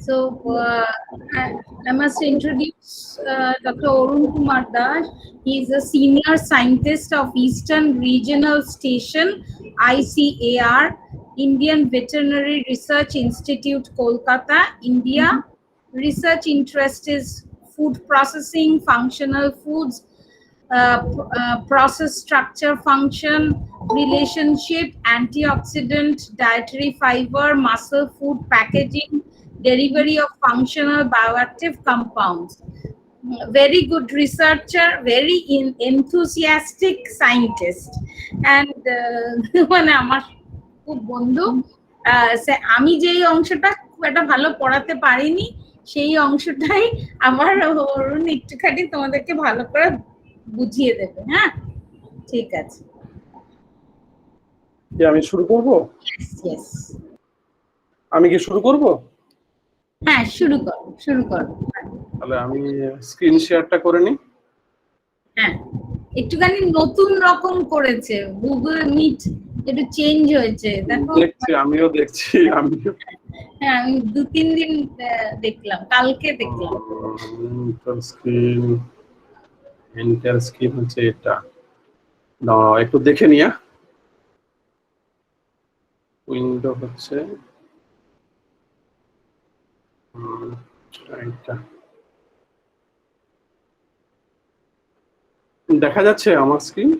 So I must introduce Dr. Arun Kumar Das. He is a senior scientist of Eastern Regional Station (ICAR), Indian Veterinary Research Institute, Kolkata, India. Research interest is food processing, functional foods, process structure function, relationship, antioxidant, dietary fiber, muscle food packaging, delivery of functional bioactive compounds. Very good researcher, very enthusiastic scientist, and মানে আমার খুব বন্ধু। আমি যেই অংশটা খুব একটা ভালো পড়াতে পারিনি সেই অংশটাই আমার অরুণ একটুখানি তোমাদেরকে ভালো করে বুঝিয়ে দেবে। হ্যাঁ, ঠিক আছে। আমি শুরু করব? ইয়েস, আমি কি শুরু করব? হ্যাঁ, শুরু করো। তাহলে আমি স্ক্রিন শেয়ারটা করে নিই। হ্যাঁ, একটুখানি নতুন রকম করেছে গুগল মিট, একটু চেঞ্জ হয়েছে দেখো। দেখছি, আমিও দেখছি। হ্যাঁ, আমি 2-3 দিন দেখলাম, কালকে দেখলাম। এন্টার স্ক্রিন হচ্ছে এটা। দাঁড়াও একটু দেখে নিয়া। উইন্ডো হচ্ছে এটা। দেখা যাচ্ছে আমার স্ক্রিন?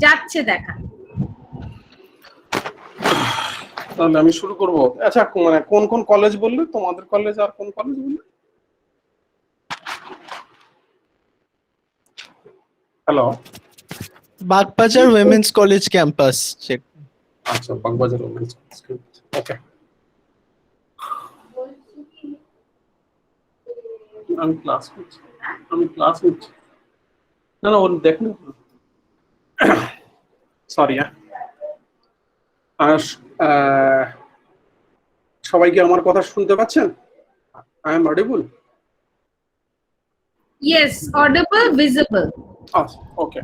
যাচ্ছে দেখা। তাহলে আমি শুরু করব। আচ্ছা, মানে কোন কোন কলেজ বললে? তোমাদের কলেজ আর কোন কলেজ বললে? Hello, Bagbazar women's college campus. আচ্ছা, বাগবাজার উইমেন্স কলেজ ক্যাম্পাস। ওকে, আমি ক্লাস করছি। না ওর দেখুন, সরি। সবাই কি আমার কথা শুনতে পাচ্ছেন? I am audible? Yes, audible, visible. Okay,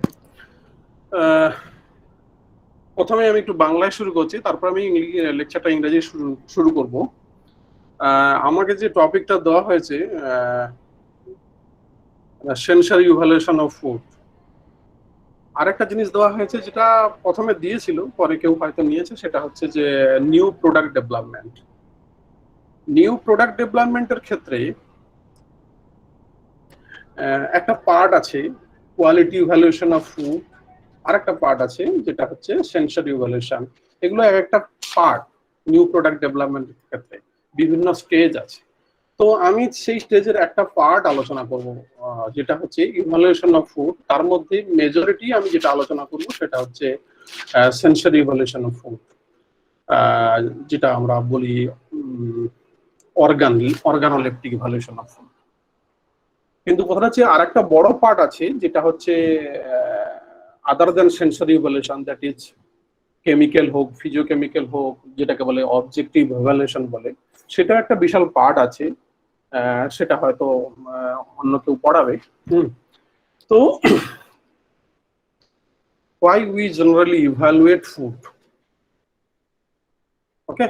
প্রথমে আমি একটু বাংলায় শুরু করছি, তারপর আমি লেকচারটা ইংরেজি শুরু করব। আমাকে যে টপিকটা দেওয়া হয়েছে, সেন্সরি ইভ্যালুয়েশন অফ ফুড। আরেকটা জিনিস দেওয়া হয়েছে যেটা প্রথমে দিয়েছিল, পরে কেউ হয়তো নিয়েছে, সেটা হচ্ছে যে new product development. New product ডেভেলপমেন্টের ক্ষেত্রে একটা পার্ট আছে কোয়ালিটি ইভ্যালুয়েশন অফ ফুড, আর একটা পার্ট আছে যেটা হচ্ছে সেন্সরি ইভ্যালুয়েশন। এগুলো এক একটা পার্ট নিউ প্রোডাক্ট ডেভেলপমেন্টের ক্ষেত্রে বিভিন্ন স্টেজ আছে। তো আমি সেই স্টেজের একটা পার্ট আলোচনা করব, যেটা হচ্ছে ইভ্যালুয়েশন অফ ফুড। তার মধ্যে মেজরিটি আমি যেটা আলোচনা করব সেটা হচ্ছে সেন্সরি ইভ্যালুয়েশন অফ ফুড, যেটা আমরা বলি অর্গানোলেপটিক ইভ্যালুয়েশন অফ ফুড। কিন্তু কথা হচ্ছে আর একটা বড় পার্ট আছে যেটা হচ্ছে other than sensory evaluation, that is chemical হোক, ফিজিওকেমিক্যাল হোক, যেটাকে বলে অবজেক্টিভ ইভ্যালুয়েশন বলে, সেটা একটা বিশাল পার্ট আছে। সেটা হয়তো অন্য কেউ পড়াবে। তো why we generally evaluate food? Okay,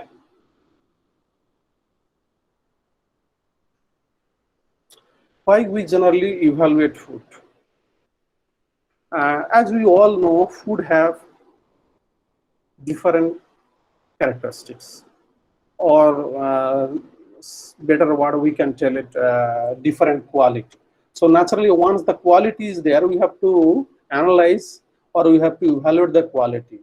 why we generally evaluate food? As we all know, food have different characteristics, or better what we can tell it, different quality. So naturally, once the quality is there, we have to analyze or we have to evaluate the quality.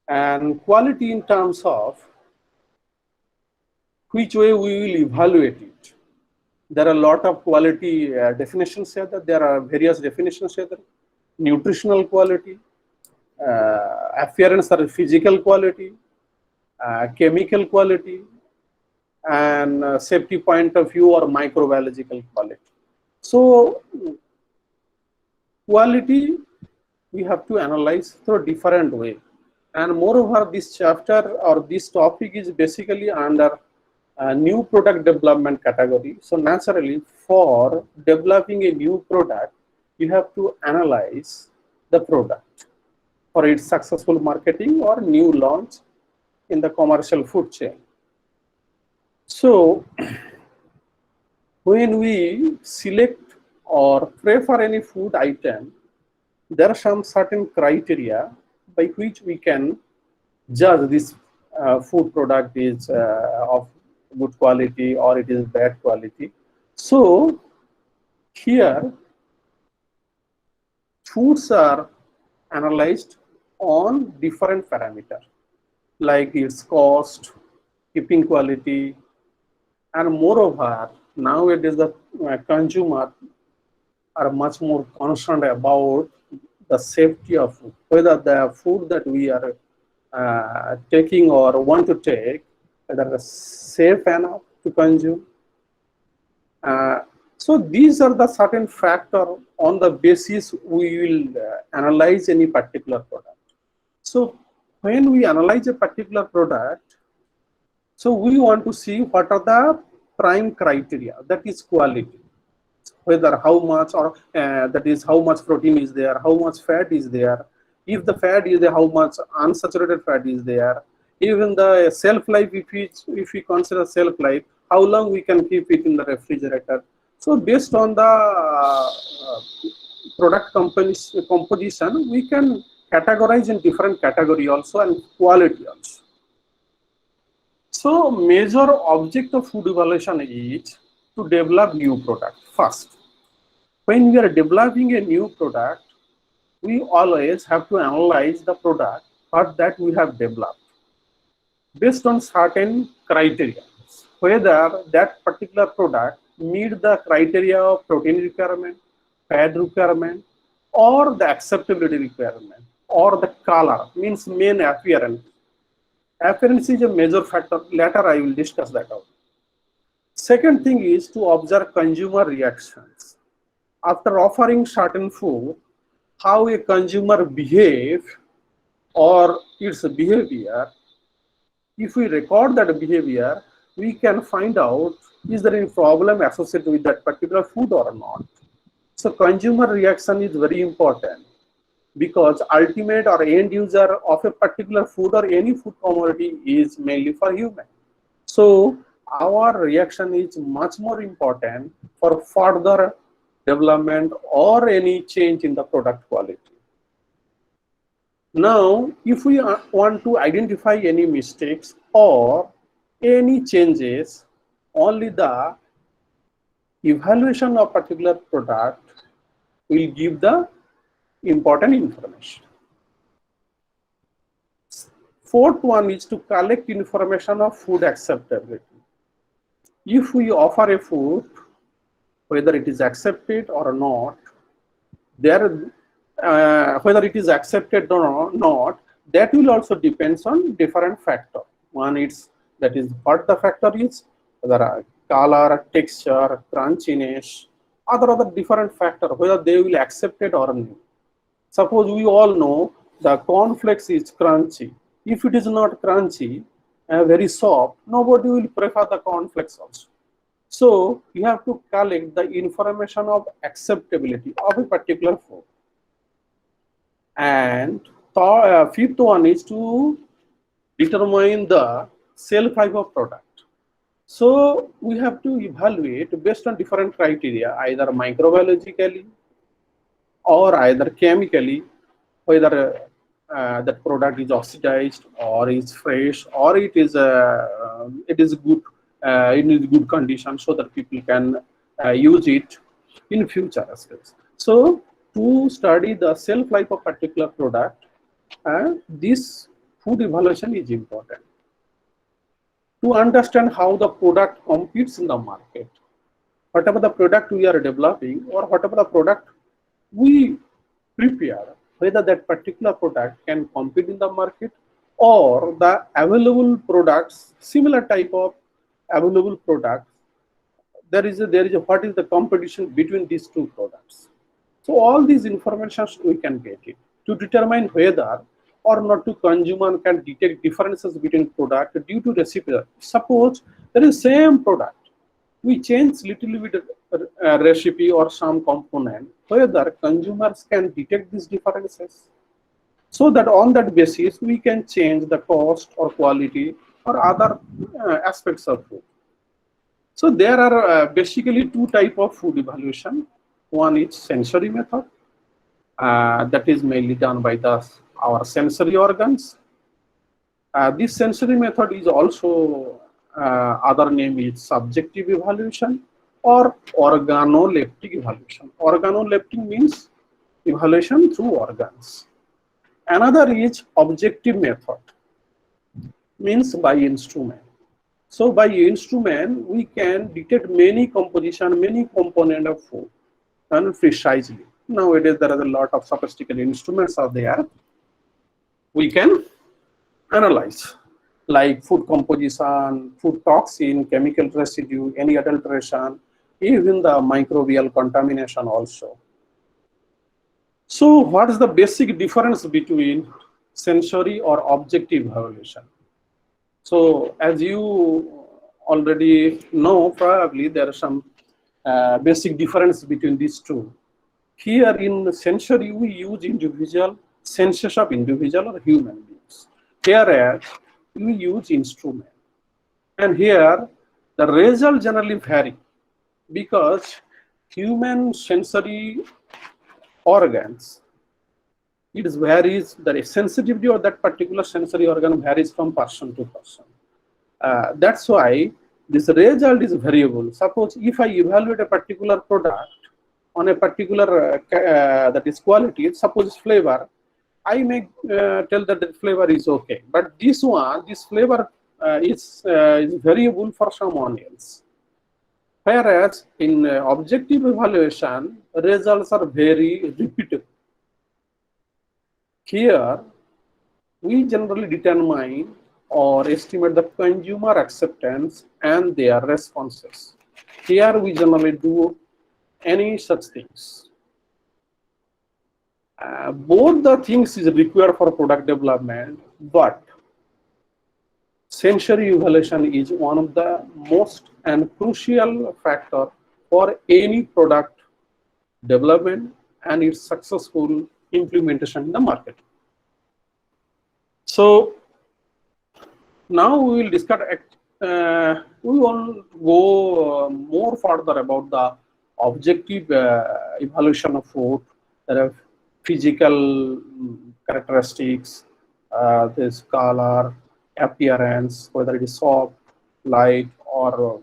And quality in terms of which way we will evaluate it. There are a lot of quality definitions here. That there are various definitions here. That nutritional quality, appearance or physical quality, chemical quality, and safety point of view or microbiological quality. So quality we have to analyze through a different way. And moreover, this chapter or this topic is basically under new product development category. So naturally, for developing a new product, you have to analyze the product. for its successful marketing or new launch in the commercial food chain. So when we select or prefer any food item, there are some certain criteria by which we can judge this food product is of good quality or it is bad quality. So here foods are analyzed on different parameters like its cost, keeping quality, and moreover nowadays the consumer are much more concerned about the safety of food, whether the food that we are taking or want to take, whether it's safe enough to consume. So these are the certain factor on the basis we will analyze any particular product. So when we analyze a particular product, so we want to see what are the prime criteria, that is quality, whether how much or that is how much protein is there, how much fat is there, if the fat is there, how much unsaturated fat is there, even the shelf life, if we consider shelf life, how long we can keep it in the refrigerator. So based on the product composition, we can categorize in different category also and quality also. So major object of food evaluation is to develop new product first. When we are developing a new product, we always have to analyze the product that we have developed based on certain criteria, whether that particular product meet the criteria of protein requirement, fat requirement, or the acceptability requirement, or the color, means main appearance. Appearance is a major factor. Later I will discuss that out. Second thing is to observe consumer reactions. After offering certain food, how a consumer behave or its behavior. If we record that behavior, we can find out is there any problem associated with that particular food or not. So consumer reaction is very important because ultimate or end user of a particular food or any food commodity is mainly for human. So our reaction is much more important for further development or any change in the product quality. Now, if we want to identify any mistakes or any changes, only the evaluation of particular product will give the important information. Fourth one is to collect information of food acceptability. If we offer a food, whether it is accepted or not, whether it is accepted or not, that will also depends on different factor. One is that is what the factor is, whether color, texture, crunchiness, other different factor, whether they will accept it or not. Suppose we all know the cornflakes is crunchy. If it is not crunchy, very soft, nobody will prefer the cornflakes also. So you have to collect the information of acceptability of a particular food. And fifth one is to determine the shelf life of product. So we have to evaluate based on different criteria, either microbiologically or either chemically, whether that product is oxidized or is fresh or it is good in good condition, so that people can use it in future as well. So to study the shelf life of particular product, this food evaluation is important. To understand how the product competes in the market, whatever the product we are developing or whatever the product we prepare, whether that particular product can compete in the market or the available products, similar type of available products, there is what is the competition between these two products. So all these information we can get it to determine whether or not to consumer can detect differences between product due to recipe. Suppose there is same product, we change little bit recipe or some component, whether consumers can detect these differences. so that on that basis we can change the cost or quality or other aspects of food. So there are basically two type of food evaluation. One is sensory method, that is mainly done by our sensory organs. This sensory method is also other name is subjective evaluation or organoleptic evaluation. Organoleptic means evaluation through organs. Another is objective method, means by instrument. So by instrument, we can detect many composition, many component of food, and precisely. Nowadays, there are a lot of sophisticated instruments out there. We can analyze like food composition, food toxin, chemical residue, any adulteration, even the microbial contamination also. So what is the basic difference between sensory or objective evaluation? So as you already know, probably there are some basic difference between these two. Here in sensory, we use individual senses of individual or human beings. Here we use instrument. And here the result generally vary because human sensory organs, it varies, the sensitivity of that particular sensory organ varies from person to person. That's why this result is variable. Suppose if I evaluate a particular product on a particular that is quality, suppose flavor, I may tell that the flavor is okay, but this flavor is variable for someone else. Whereas in objective evaluation, results are very repeatable. Here, we generally determine or estimate the consumer acceptance and their responses. Here, we generally do any such things. Both the things is required for product development, but sensory evaluation is one of the most and crucial factor for any product development and its successful implementation in the market. So now we will discuss, we will go more further about the objective evaluation of food. There are physical characteristics, this color, appearance, whether it is soft, light, or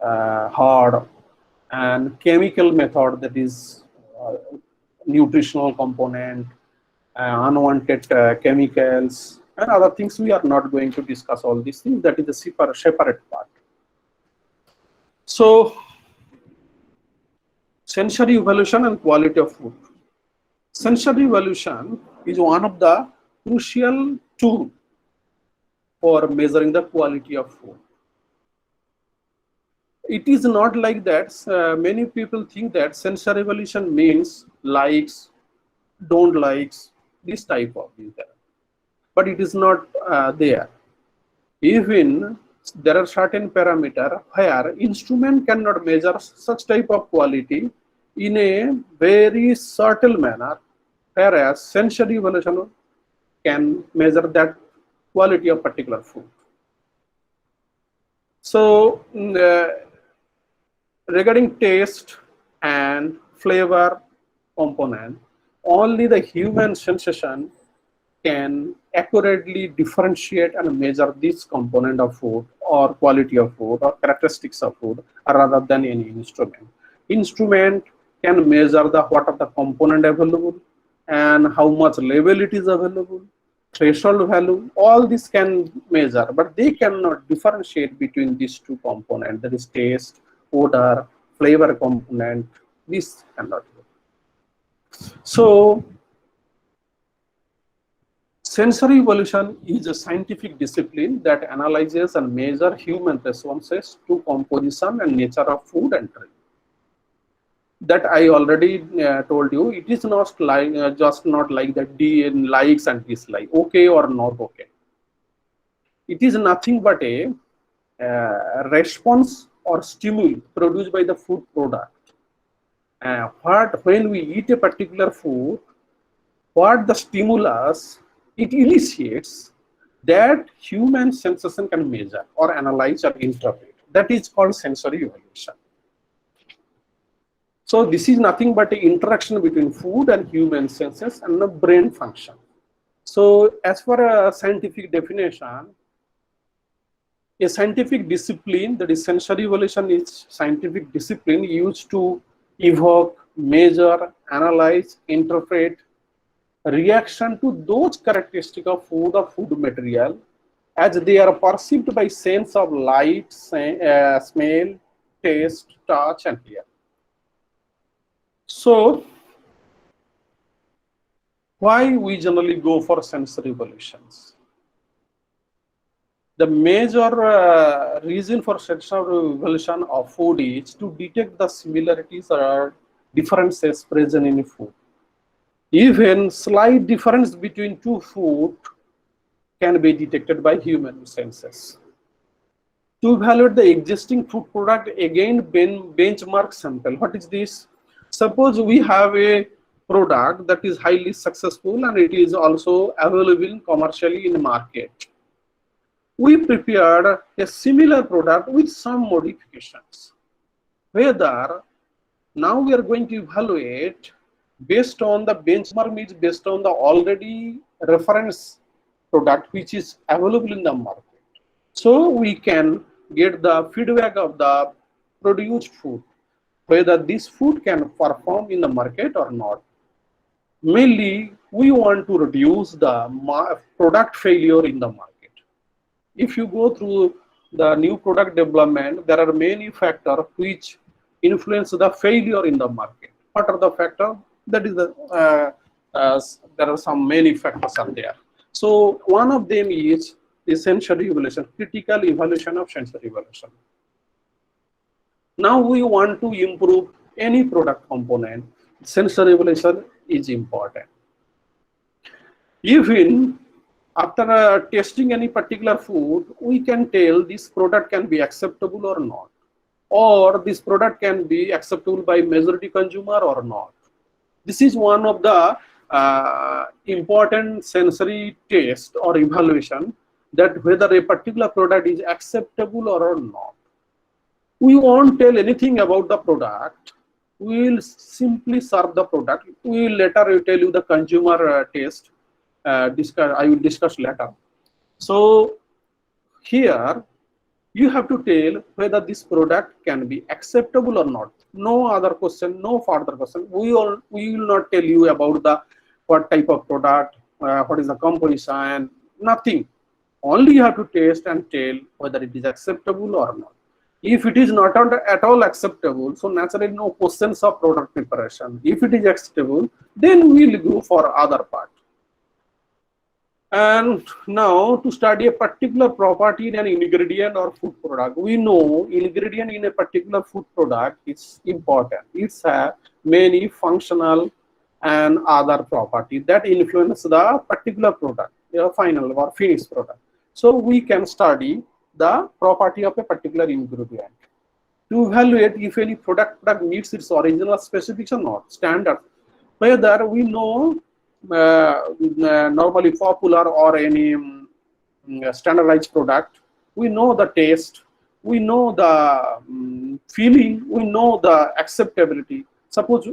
hard, and chemical method, that is nutritional component, unwanted chemicals, and other things. We are not going to discuss all these things. That is the separate part. So, sensory evaluation and quality of food. Sensory evaluation is one of the crucial tools for measuring the quality of food. It is not like that. Many people think that sensory evaluation means likes, don't likes, this type of thing. But it is not there. Even there are certain parameters where instrument cannot measure such type of quality in a very subtle manner, whereas sensory evaluation can measure that quality of particular food. So regarding taste and flavor component, only the human sensation can accurately differentiate and measure this component of food or quality of food or characteristics of food rather than any instrument. Instrument can measure what are the component available and how much level it is available, threshold value, all this can measure, but they cannot differentiate between these two components, that is taste, odor, flavor component. This cannot do. So sensory evaluation is a scientific discipline that analyzes and measures human responses to composition and nature of food and drink. That I already told you, it is not like just not like that likes and dislike, okay or not okay. It is nothing but a response or stimuli produced by the food product. When we eat a particular food, what the stimulus it initiates that human sensation can measure or analyze or interpret. That is called sensory evaluation. So this is nothing but an interaction between food and human senses and the brain function. So as for a scientific definition, a scientific discipline, that is sensory evaluation, is scientific discipline used to evoke, measure, analyze, interpret reaction to those characteristics of food or food material as they are perceived by sense of light, smell, taste, touch, and hear. So, why we generally go for sensory evaluations? The major reason for sensory evaluation of food is to detect the similarities or differences present in food. Even slight difference between two food can be detected by human senses. To evaluate the existing food product, again benchmark sample. What is this? Suppose we have a product that is highly successful and it is also available commercially in the market. We prepared a similar product with some modifications. Whether now we are going to evaluate based on the benchmark, means based on the already reference product which is available in the market. So we can get the feedback of the produced food, whether this food can perform in the market or not. Mainly, we want to reduce the product failure in the market. If you go through the new product development, there are many factors which influence the failure in the market. What are the factors? That is there are some many factors are there. So one of them is the sensory evaluation, critical evaluation of sensory evaluation. Now we want to improve any product component, sensory evaluation is important. Even after testing any particular food, we can tell this product can be acceptable or not, or this product can be acceptable by majority consumer or not. This is one of the important sensory test or evaluation, that whether a particular product is acceptable or not. We won't tell anything about the product. We will simply serve the product. We will later tell you the consumer taste. I will discuss later. So here you have to tell whether this product can be acceptable or not. No other question, no further question. We will not tell you about the what type of product, what is the composition, nothing. Only you have to taste and tell whether it is acceptable or not. If it is not at all acceptable, so naturally no questions of product preparation. If it is acceptable, then we will go for other part. And now to study a particular property in an ingredient or food product, we know ingredient in a particular food product is important. It's many functional and other properties that influence the particular product, final or finished product. So we can study the property of a particular ingredient to evaluate if any product meets its original specification or not, standard. Whether we know normally popular or any standardized product, we know the taste, we know the feeling, we know the acceptability. Suppose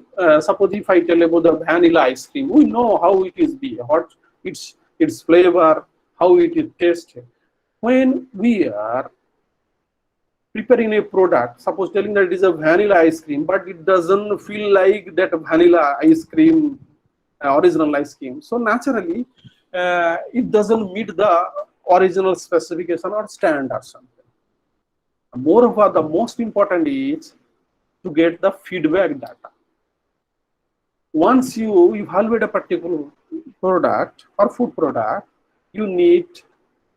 if I tell about the vanilla ice cream, we know how it is what its flavor, how it is tasted. When we are preparing a product, suppose telling that it is a vanilla ice cream, but it doesn't feel like that vanilla ice cream, original ice cream. So naturally, it doesn't meet the original specification or standard something. Moreover, the most important is to get the feedback data. Once you evaluate a particular product or food product, you need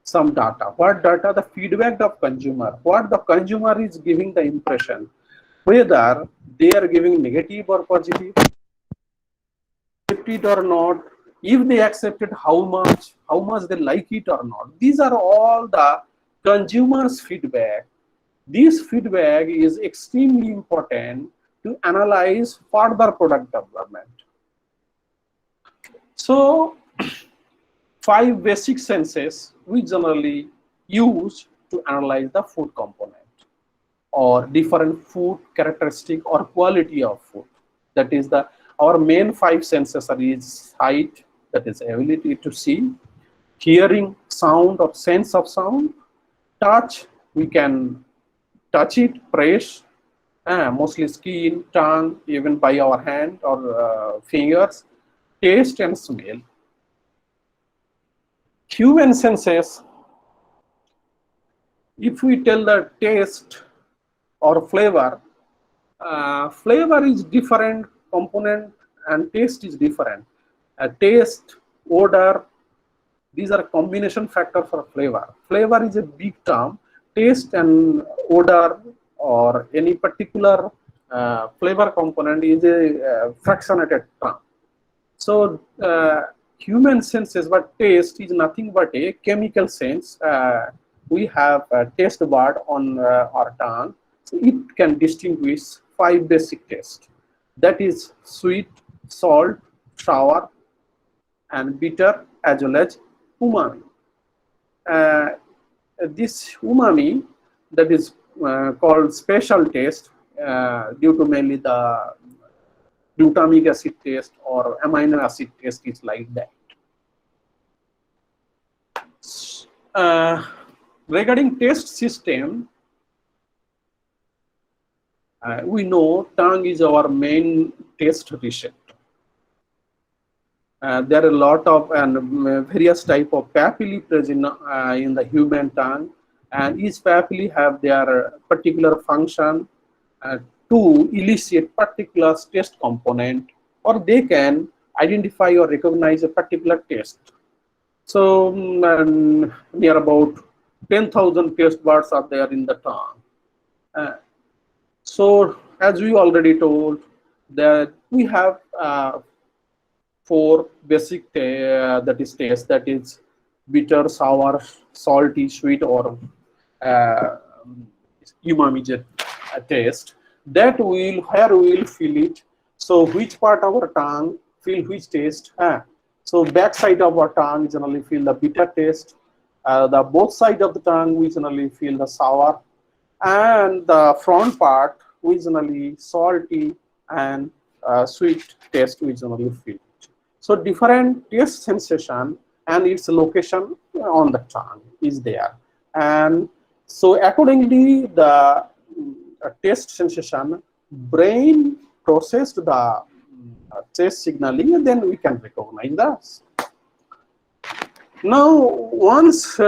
some data. What data? The feedback of consumer. What the consumer is giving the impression, whether they are giving negative or positive, accept it or not, if they accept it, how much they like it or not. These are all the consumer's feedback. This feedback is extremely important to analyze further product development. So, five basic senses we generally use to analyze the food component or different food characteristic or quality of food. That is the our main five senses are is sight, that is ability to see, hearing, sound or sense of sound, touch, we can touch it, press, mostly skin, tongue, even by our hand or fingers, taste and smell. Human senses, if we tell the taste or flavor, flavor is different component and taste is different. Taste, odor, these are combination factor for flavor. Flavor is a big term. Taste and odor or any particular flavor component is a fractionated term. So human senses, but taste is nothing but a chemical sense. We have a taste bud on our tongue. So it can distinguish five basic tastes. That is sweet, salt, sour, and bitter, as well as umami. Uh, this umami, that is called special taste due to mainly the glutamic acid taste or amino acid taste is like that. Regarding taste system, we know tongue is our main taste receptor. There are a lot of and various type of papillae present in the human tongue, and each papillae have their particular function to elicit particular taste component, or they can identify or recognize a particular taste. So near about 10,000 taste buds are there in the tongue. So as we already told, that we have four basic that is taste, that is bitter, sour, salty, sweet, or umami taste. That will where we will feel it. So which part of our tongue feel which taste? So back side of our tongue generally feel the bitter taste. The both side of the tongue we generally feel the sour, and the front part we generally salty and sweet taste we generally feel. So different taste sensation and its location on the tongue is there, and so accordingly the taste sensation, brain processed the taste signaling, and then we can recognize that. Now once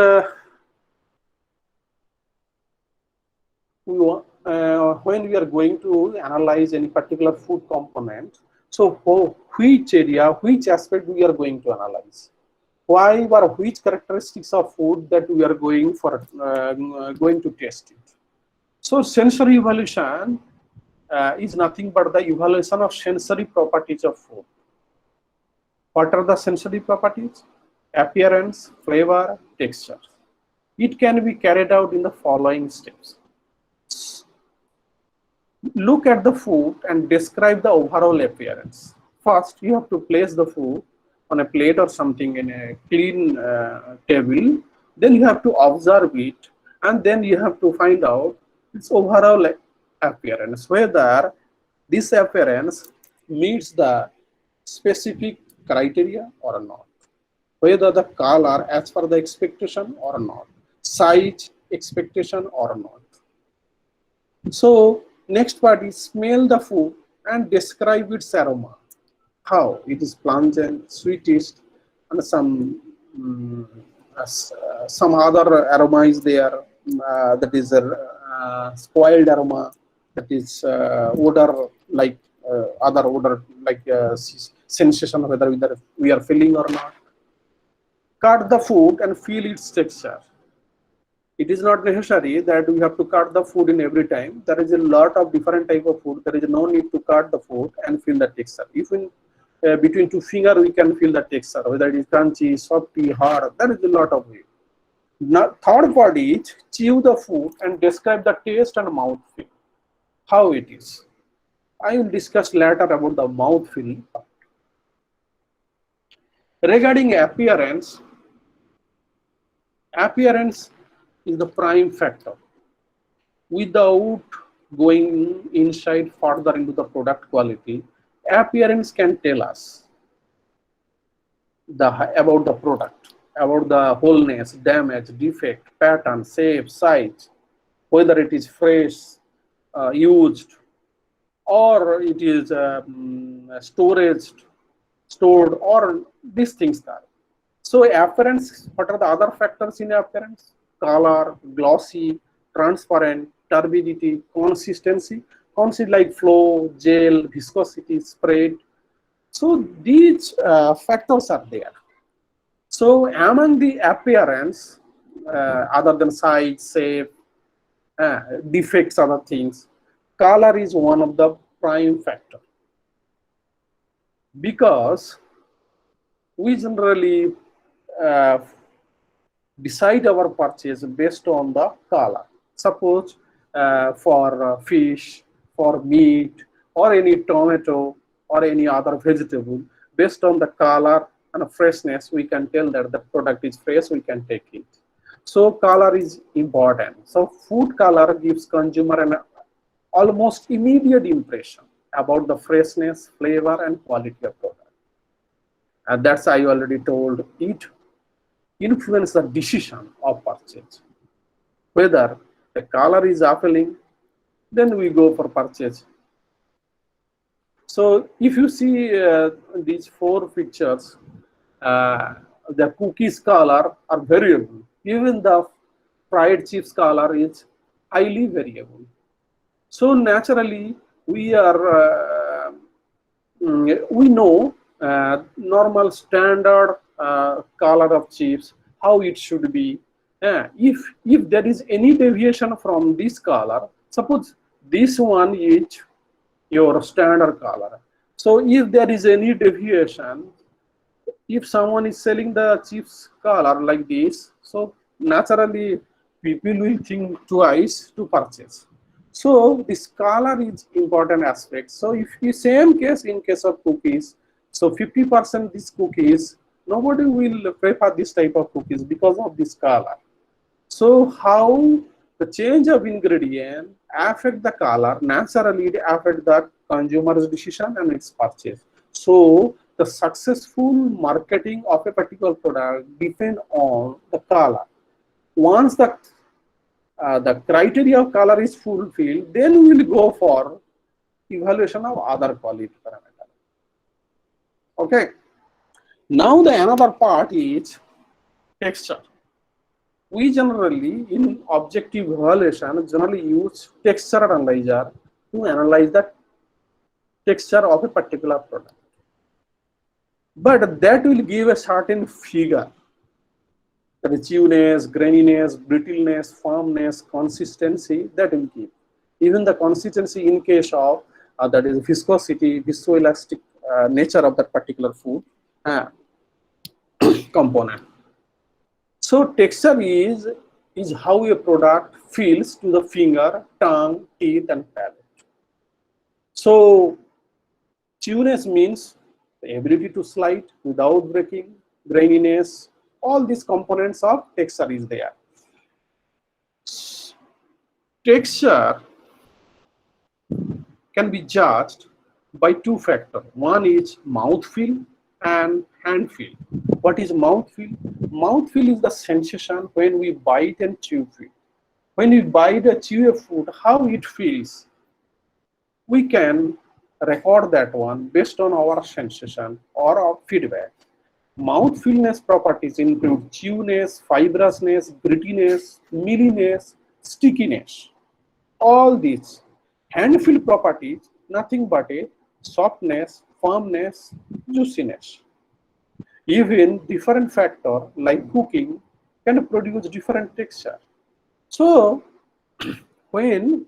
when we are going to analyze any particular food component, so which area, which aspect we are going to analyze? Why or which characteristics of food that we are going to test it? So sensory evaluation is nothing but the evaluation of sensory properties of food. What are the sensory properties? Appearance, flavor, texture. It can be carried out in the following steps. Look at the food and describe the overall appearance. First, you have to place the food on a plate or something in a clean table. Then you have to observe it, and then you have to find out its overall appearance, whether this appearance meets the specific criteria or not, whether the color as per the expectation or not, size expectation or not. So next part is smell the food and describe its aroma. How it is pungent, sweetest, and some other aroma is there. That is a spoiled aroma. That is odor like other odor like sensation, whether we are feeling or not. Cut the food and feel its texture. It is not necessary that we have to cut the food in every time. There is a lot of different type of food. There is no need to cut the food and feel the texture. Even between two fingers, we can feel the texture, whether it is crunchy, softy, hard. There is a lot of it. Now, third part is chew the food and describe the taste and mouth feel. How it is. I will discuss later about the mouth feeling part. Regarding appearance, appearance is the prime factor. Without going inside further into the product quality, appearance can tell us about the product, about the wholeness, damage, defect, pattern, shape, size, whether it is fresh, used, or it is storage, stored, or these things are. So appearance, what are the other factors in appearance? Color, glossy, transparent, turbidity, consistency. Consistency like flow, gel, viscosity, spread. So these factors are there. So among the appearance, other than size, shape, defects, other things, color is one of the prime factor, because we generally uh, decide our purchase based on the color. Suppose for fish, for meat, or any tomato, or any other vegetable, based on the color and freshness, we can tell that the product is fresh, we can take it. So color is important. So food color gives consumer an almost immediate impression about the freshness, flavor, and quality of product. And that's I already told, it influence the decision of purchase. Whether the color is appealing, then we go for purchase. So if you see these four pictures, the cookies color are variable. Even the fried chips color is highly variable. So naturally, we are we know normal standard color of chips, how it should be. If there is any deviation from this color, suppose this one is your standard color. So if there is any deviation, if someone is selling the chips color like this, so naturally people will think twice to purchase. So this color is important aspect. So if you same case in case of cookies, so 50% these cookies, nobody will prefer this type of cookies because of this color. So how the change of ingredient affect the color, naturally it affect the consumer's decision and its purchase. So the successful marketing of a particular product depend on the color. Once the criteria of color is fulfilled, then we will go for evaluation of other quality parameters. Okay. Now the another part is texture. We generally, in objective evaluation, generally use texture analyzer to analyze the texture of a particular product. But that will give a certain figure. The richness, graininess, brittleness, firmness, consistency, that will give. Even the consistency in case of that is viscosity, viscoelastic nature of that particular food component. So texture is how a product feels to the finger, tongue, teeth, and palate. So chewiness means the ability to slide without breaking, graininess, all these components of texture is there. Texture can be judged by two factors. One is mouthfeel and hand feel. What is mouthfeel? Mouthfeel is the sensation when we bite and chew food. When we bite and chew a food, how it feels. We can record that one based on our sensation or our feedback. Mouthfeelness properties include chewiness, fibrousness, grittiness, mealiness, stickiness. All these. Hand-feel properties, nothing but a softness, firmness, juiciness. Even different factor like cooking can produce different texture. So when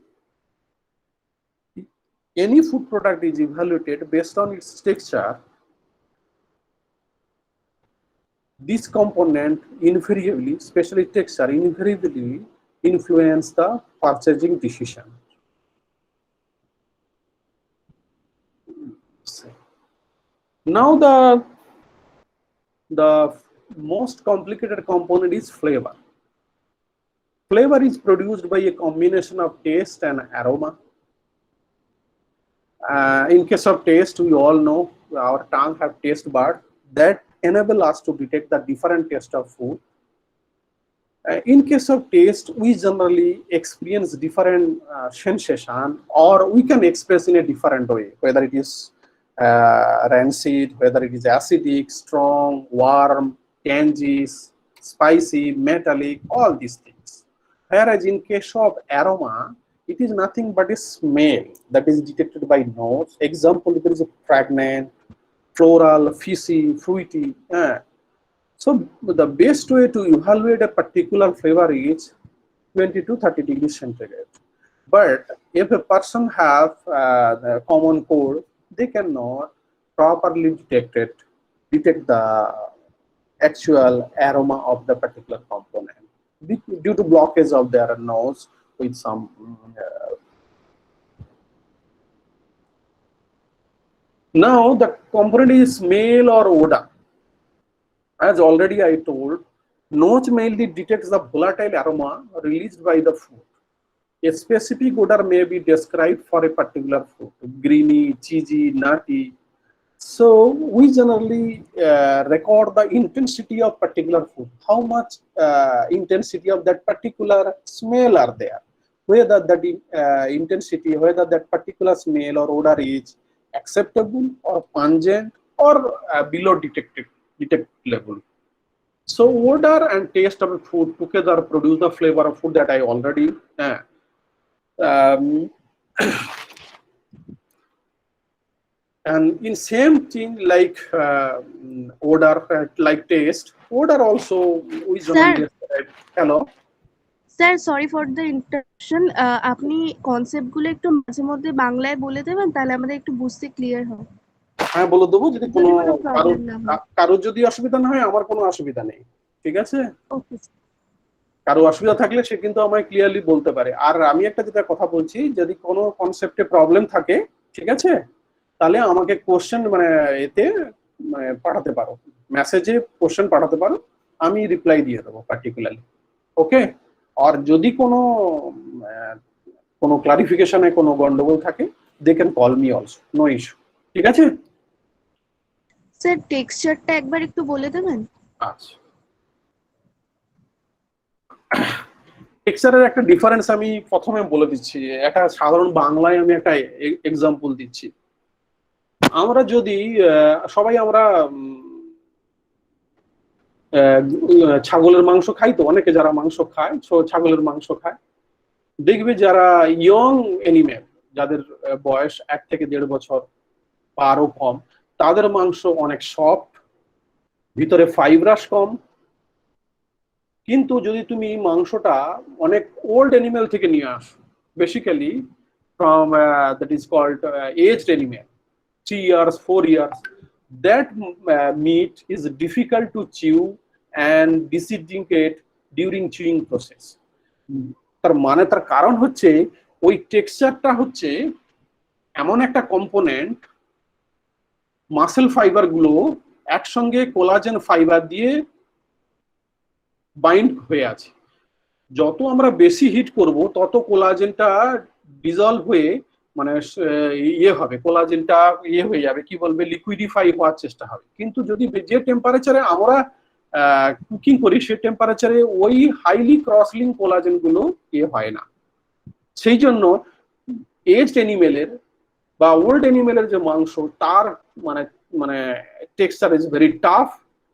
any food product is evaluated based on its texture, this component invariably, especially texture, invariably influence the purchasing decision. Now the the most complicated component is flavor. Flavor is produced by a combination of taste and aroma. In case of taste, we all know our tongue have taste bud that enable us to detect the different taste of food. In case of taste, we generally experience different sensation, or we can express in a different way, whether it is rancid, whether it is acidic, strong, warm, tangy, spicy, metallic, all these things. Whereas in case of aroma, it is nothing but a smell that is detected by nose. Example, there is a pregnant, floral, fishy, fruity. So the best way to evaluate a particular flavor is 20 to 30 degrees centigrade. But if a person have the common cold, they cannot properly detect the actual aroma of the particular component due to blockage of their nose with some now the component is smell or odor. As already I told, nose mainly detects the volatile aroma released by the food. A specific odor may be described for a particular food, greeny, cheesy, nutty. So we generally record the intensity of particular food, how much intensity of that particular smell are there, whether that intensity, whether that particular smell or odor is acceptable or pungent or below detect level. So odor and taste of food together produce the flavor of food that I already and in same thing like odor, like taste, odor also we generally Sir, describe. Hello. Sir sorry for the interruption, আপনি কনসেপ্টগুলো একটু মাঝে মধ্যে বাংলায় বলে দেবেন, তাহলে আমাদের একটু বুঝতে ক্লিয়ার হয়, হ্যাঁ বলে দেবো, যদি যদি কোনো কোনো প্রবলেম না হয়। কারোর যদি অসুবিধা না হয়, আমার কোনো অসুবিধা নেই, ঠিক আছে। ওকে। কারো অসুবিধা থাকলে সে কিন্তু আমায় ক্লিয়ারলি বলতে পারে। আর আমি একটা যেটা কথা বলছি, যদি কোনো কনসেপ্টে প্রবলেম থাকে, ঠিক আছে, তাহলে আমাকে কোশ্চেন মানে এতে মানে পাঠাতে পারো, মেসেজে কোশ্চেন পাঠাতে পারো, আমি রিপ্লাই দিয়ে দেবো পার্টিকুলারলি। ওকে। আর যদি কোনো কোনো ক্লারিফিকেশনে কোনো গন্ডগোল থাকে, they can call me also, no issue, ঠিক আছে। স্যার টেক্সচারটা একবার একটু বলে দেবেন। আচ্ছা, টেক্সচারের একটা ডিফারেন্স আমি প্রথমে বলে দিচ্ছি, একটা সাধারণ বাংলায় আমি একটা এক্সাম্পল দিচ্ছি। আমরা যদি সবাই আমরা ছাগলের মাংস খাই, তো অনেকে যারা মাংস খায়, ছাগলের মাংস খায়, দেখবে যারা ইয়ং এনিমেল, যাদের বয়স 1 থেকে 1.5 বছর বা আরো কম, তাদের মাংস অনেক সফট, ভিতরে ফাইব্রাস কম। কিন্তু যদি তুমি মাংসটা অনেক ওল্ড এনিমেল থেকে নিয়ে আসো, basically from that is called aged animal, 3 years 4 years, that meat is difficult to chew and disintegrate during chewing process. তার মানে তার কারণ হচ্ছে ওই টেক্সচারটা হচ্ছে এমন একটা কম্পোনেন্ট, মাসেল ফাইবার গুলো একসঙ্গে কোলাজেন ফাইবার দিয়ে বাইন্ড হয়ে আছে। যত আমরা বেশি হিট করব, তত কোলাজেনটা ডিজলভ হয়ে মানে ইয়ে হবে, কোলাজেনটা ইয়ে হয়ে যাবে, কি বলবে, লিকুইডিফাই হওয়ার চেষ্টা হবে। কিন্তু যদি যে টেম্পারেচারে আমরা কুকিং করি, সেই টেম্পারেচারে ওই হাইলি ক্রসলিং কোলাজেন গুলো ইয়ে হয় না। সেই জন্য এজড এনিমেলের বা ওল্ড এনিমেলের যে মাংস, তার মানে মানে texture is very tough,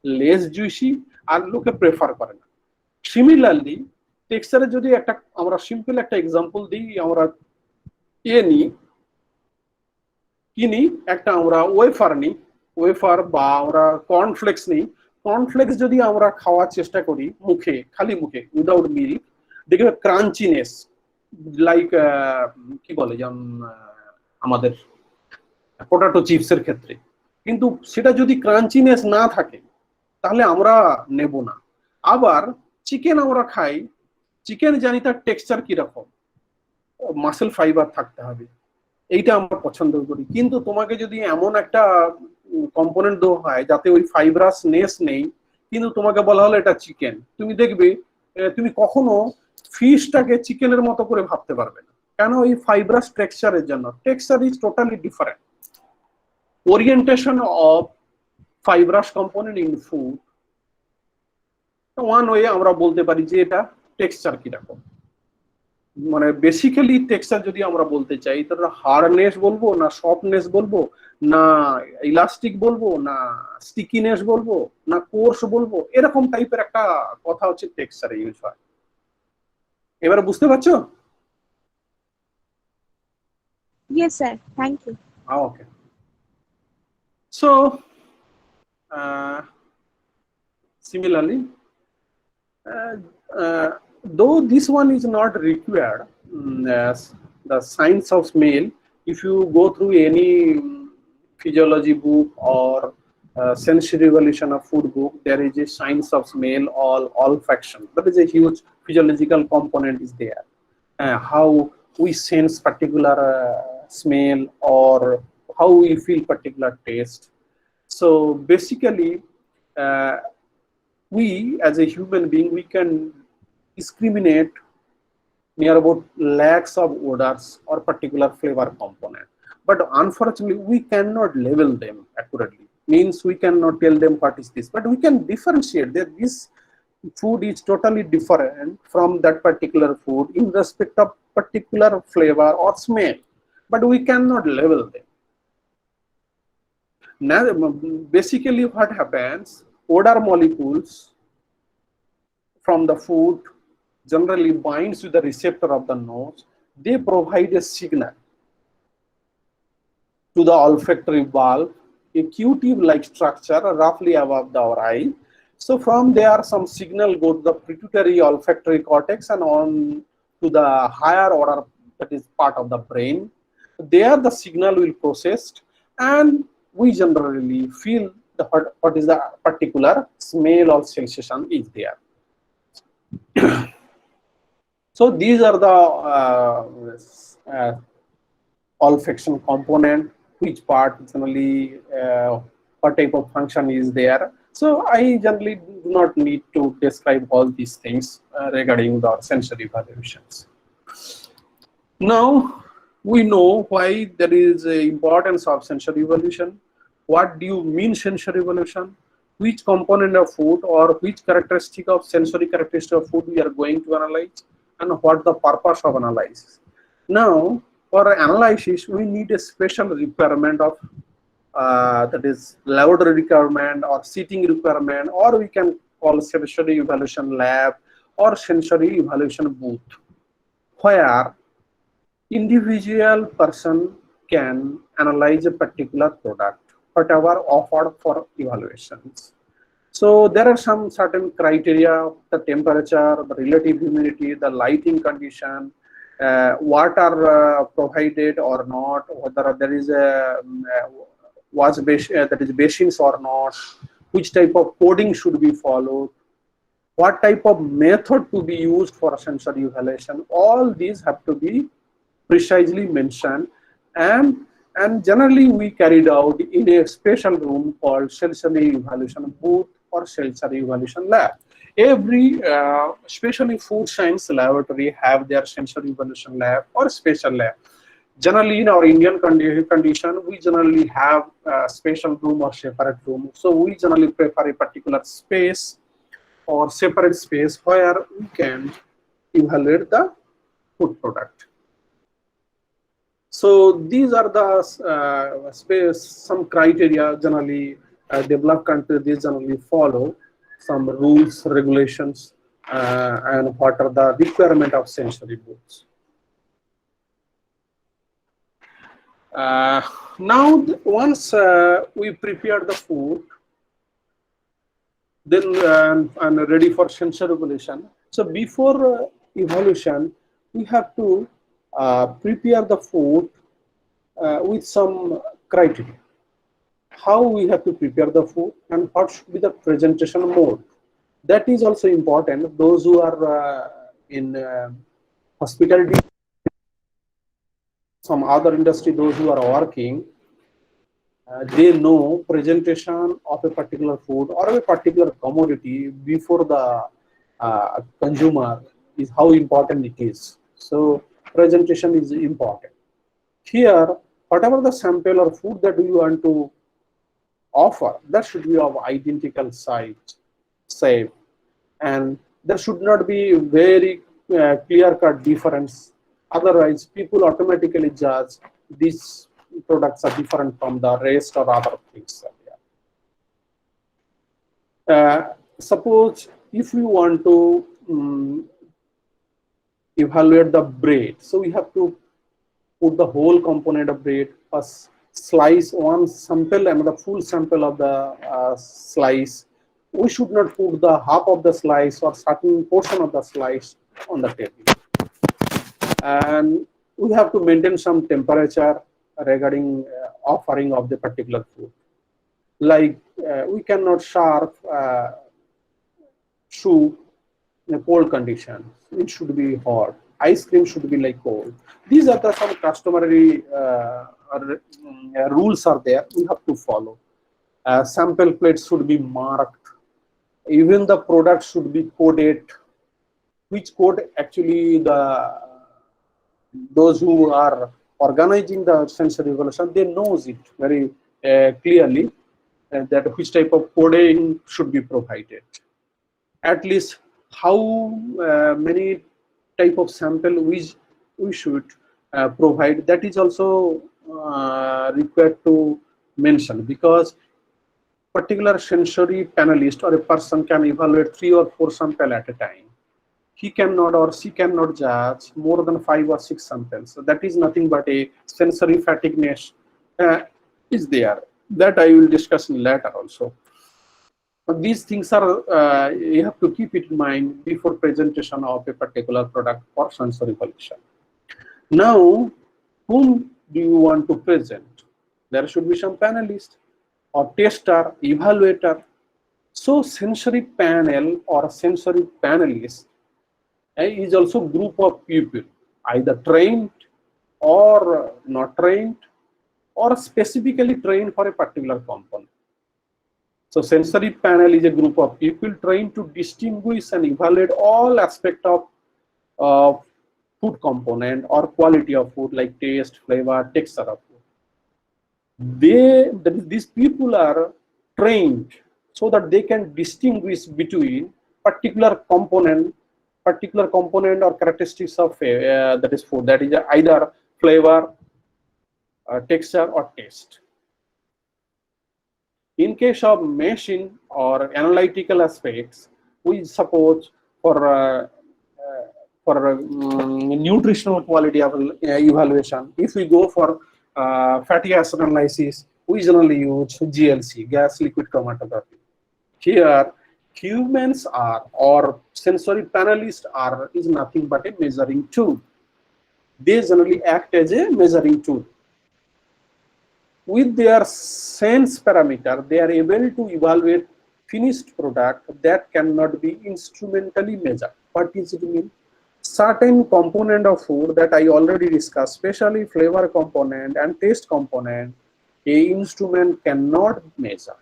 less juicy, আর লোকে প্রেফার করে না। সিমিলারলি টেক্সচারে যদি একটা আমরা সিম্পল একটা এক্সাম্পল দিই, আমরা কিনি একটা আমরা ওয়েফার নিই, ওয়েফার বা আমরা কর্নফ্লেক্স নিই। কর্নফ্লেক্স যদি আমরা খাওয়ার চেষ্টা করি মুখে, খালি মুখে, উইদাউট মিল্ক, দেখবে ক্রাঞ্চিনেস, লাইক কি বলে, যেমন আমাদের পটেটো চিপসের ক্ষেত্রে। কিন্তু সেটা যদি ক্রাঞ্চিনেস না থাকে, তাহলে আমরা নেব না। আবার চিকেন আমরা খাই, চিকেন জানি তার টেক্সচার কিরকম, মাসেল ফাইবার থাকতে হবে, এইটা আমরা পছন্দ করি। কিন্তু তোমাকে যদি এমন একটা কম্পোনেন্ট দেওয়া হয় যাতে ওই ফাইব্রাস নেস নেই, কিন্তু তোমাকে বলা হলো এটা চিকেন, তুমি দেখবে তুমি কখনো ফিশটাকে চিকেনের মতো করে ভাবতে পারবে না, কেন? এই ফাইব্রাস টেক্সচারের জন্য। Texture is totally different. Orientation of fibrous component in food, one way আমরা বলতে পারি যে এটা টেক্সচার কিরকম। মানে বেসিক্যালি টেক্সচার যদি আমরা বলতে চাই তাহলে হার্ডনেস বলবো, না সফটনেস বলবো, না ইলাস্টিক বলবো, না স্টিকিনেস বলবো, না কোর্স বলবো, এরকম টাইপের একটা কথা হচ্ছে টেক্সচারে ইউজ হয়। এবারে বুঝতে পারছো? Yes, sir. Thank you. Okay, so similarly, uh, uh, though this one is not required, as the science of smell, if you go through any physiology book or sensory evolution of food book, there is a science of smell or olfaction. That is a huge physiological component is there. How we sense particular smell or how we feel particular taste. So basically, uh, we as a human being, we can discriminate near about lakhs of odors or particular flavor component, but unfortunately we cannot label them accurately. Means we cannot tell them what is this, but we can differentiate that this food is totally different from that particular food in respect of particular flavor or smell, but we cannot label them. Now basically what happens, odor molecules from the food generally binds to the receptor of the nose. They provide a signal to the olfactory bulb, a Q-tube-like structure roughly above our eye. So from there, some signal go to the pituitary olfactory cortex and on to the higher order, that is part of the brain. There the signal will processed and we generally feel the what is the particular smell or sensation is there. So these are the olfaction component, which part generally what type of function is there. So I generally do not need to describe all these things regarding the sensory evaluations. Now we know why there is a importance of sensory evaluation. What do you mean sensory evaluation? Which component of food or which characteristic of sensory characteristic of food we are going to analyze, and what the purpose of analysis. Now for analysis we need a special requirement of that is laboratory requirement or seating requirement, or we can call sensory evaluation lab or sensory evaluation booth, where individual person can analyze a particular product whatever offered for evaluations. So there are some certain criteria: the temperature, the relative humidity, the lighting condition, what are provided or not, whether there is a that is basins or not, which type of coding should be followed, what type of method to be used for sensory evaluation. All these have to be precisely mentioned, and generally we carried out in a special room called sensory evaluation booth or sensory evaluation lab. Every especially food science laboratory have their sensory evaluation lab or special lab. Generally in our Indian condition, we generally have a special room or separate room. So we generally prefer a particular space or separate space where we can evaluate the food product. So these are the some criteria generally developed countries. They generally follow some rules, regulations, and what are the requirement of sensory booths. Now once we prepare the food, then and ready for sensory evaluation. So before evaluation, we have to prepare the food with some criteria. How we have to prepare the food and what should be the presentation mode. That is also important. Those who are in hospitality, some other industry, those who are working, they know presentation of a particular food or a particular commodity before the consumer is how important it is. So presentation is important. Here, whatever the sample or food that you want to offer, that should be of identical size, shape, and there should not be very clear-cut difference. Otherwise, people automatically judge these products are different from the rest or other things. Suppose if we want to evaluate the bread, so we have to put the whole component of bread, first slice one sample and the full sample of the slice. We should not put the half of the slice or certain portion of the slice on the table. And we have to maintain some temperature regarding offering of the particular food. Like we cannot serve soup in a cold condition. It should be hot. Ice cream should be like cold. These are the some customary rules are there. We have to follow. Sample plates should be marked. Even the product should be coded. Which code actually those who are organizing the sensory evaluation, they knows it very clearly that which type of coding should be provided. At least how many type of sample we should provide, that is also required to mention, because particular sensory panelist or a person can evaluate 3 or 4 sample at a time. He cannot or she cannot judge more than 5 or 6 samples. So that is nothing but a sensory fatigueness is there. That I will discuss later also. But these things are you have to keep it in mind before presentation of a particular product for sensory evaluation. Now, whom do you want to present? There should be some panelist or tester, evaluator. So sensory panel or sensory panelist is also group of people, either trained or not trained or specifically trained for a particular component. So sensory panel is a group of people trained to distinguish and evaluate all aspects of food component or quality of food, like taste, flavor, texture of food. These people are trained so that they can distinguish between particular component or characteristics of that is food, that is either flavor, texture, or taste. In case of machine or analytical aspects, we suppose for nutritional quality evaluation, if we go for fatty acid analysis, we generally use GLC, gas liquid chromatography. Here, humans are, or sensory panelists are, is nothing but a measuring tool. They generally act as a measuring tool. With their sense parameter, they are able to evaluate finished product that cannot be instrumentally measured. What does it mean? Certain component of food that I already discussed, especially flavor component and taste component, a instrument cannot measure.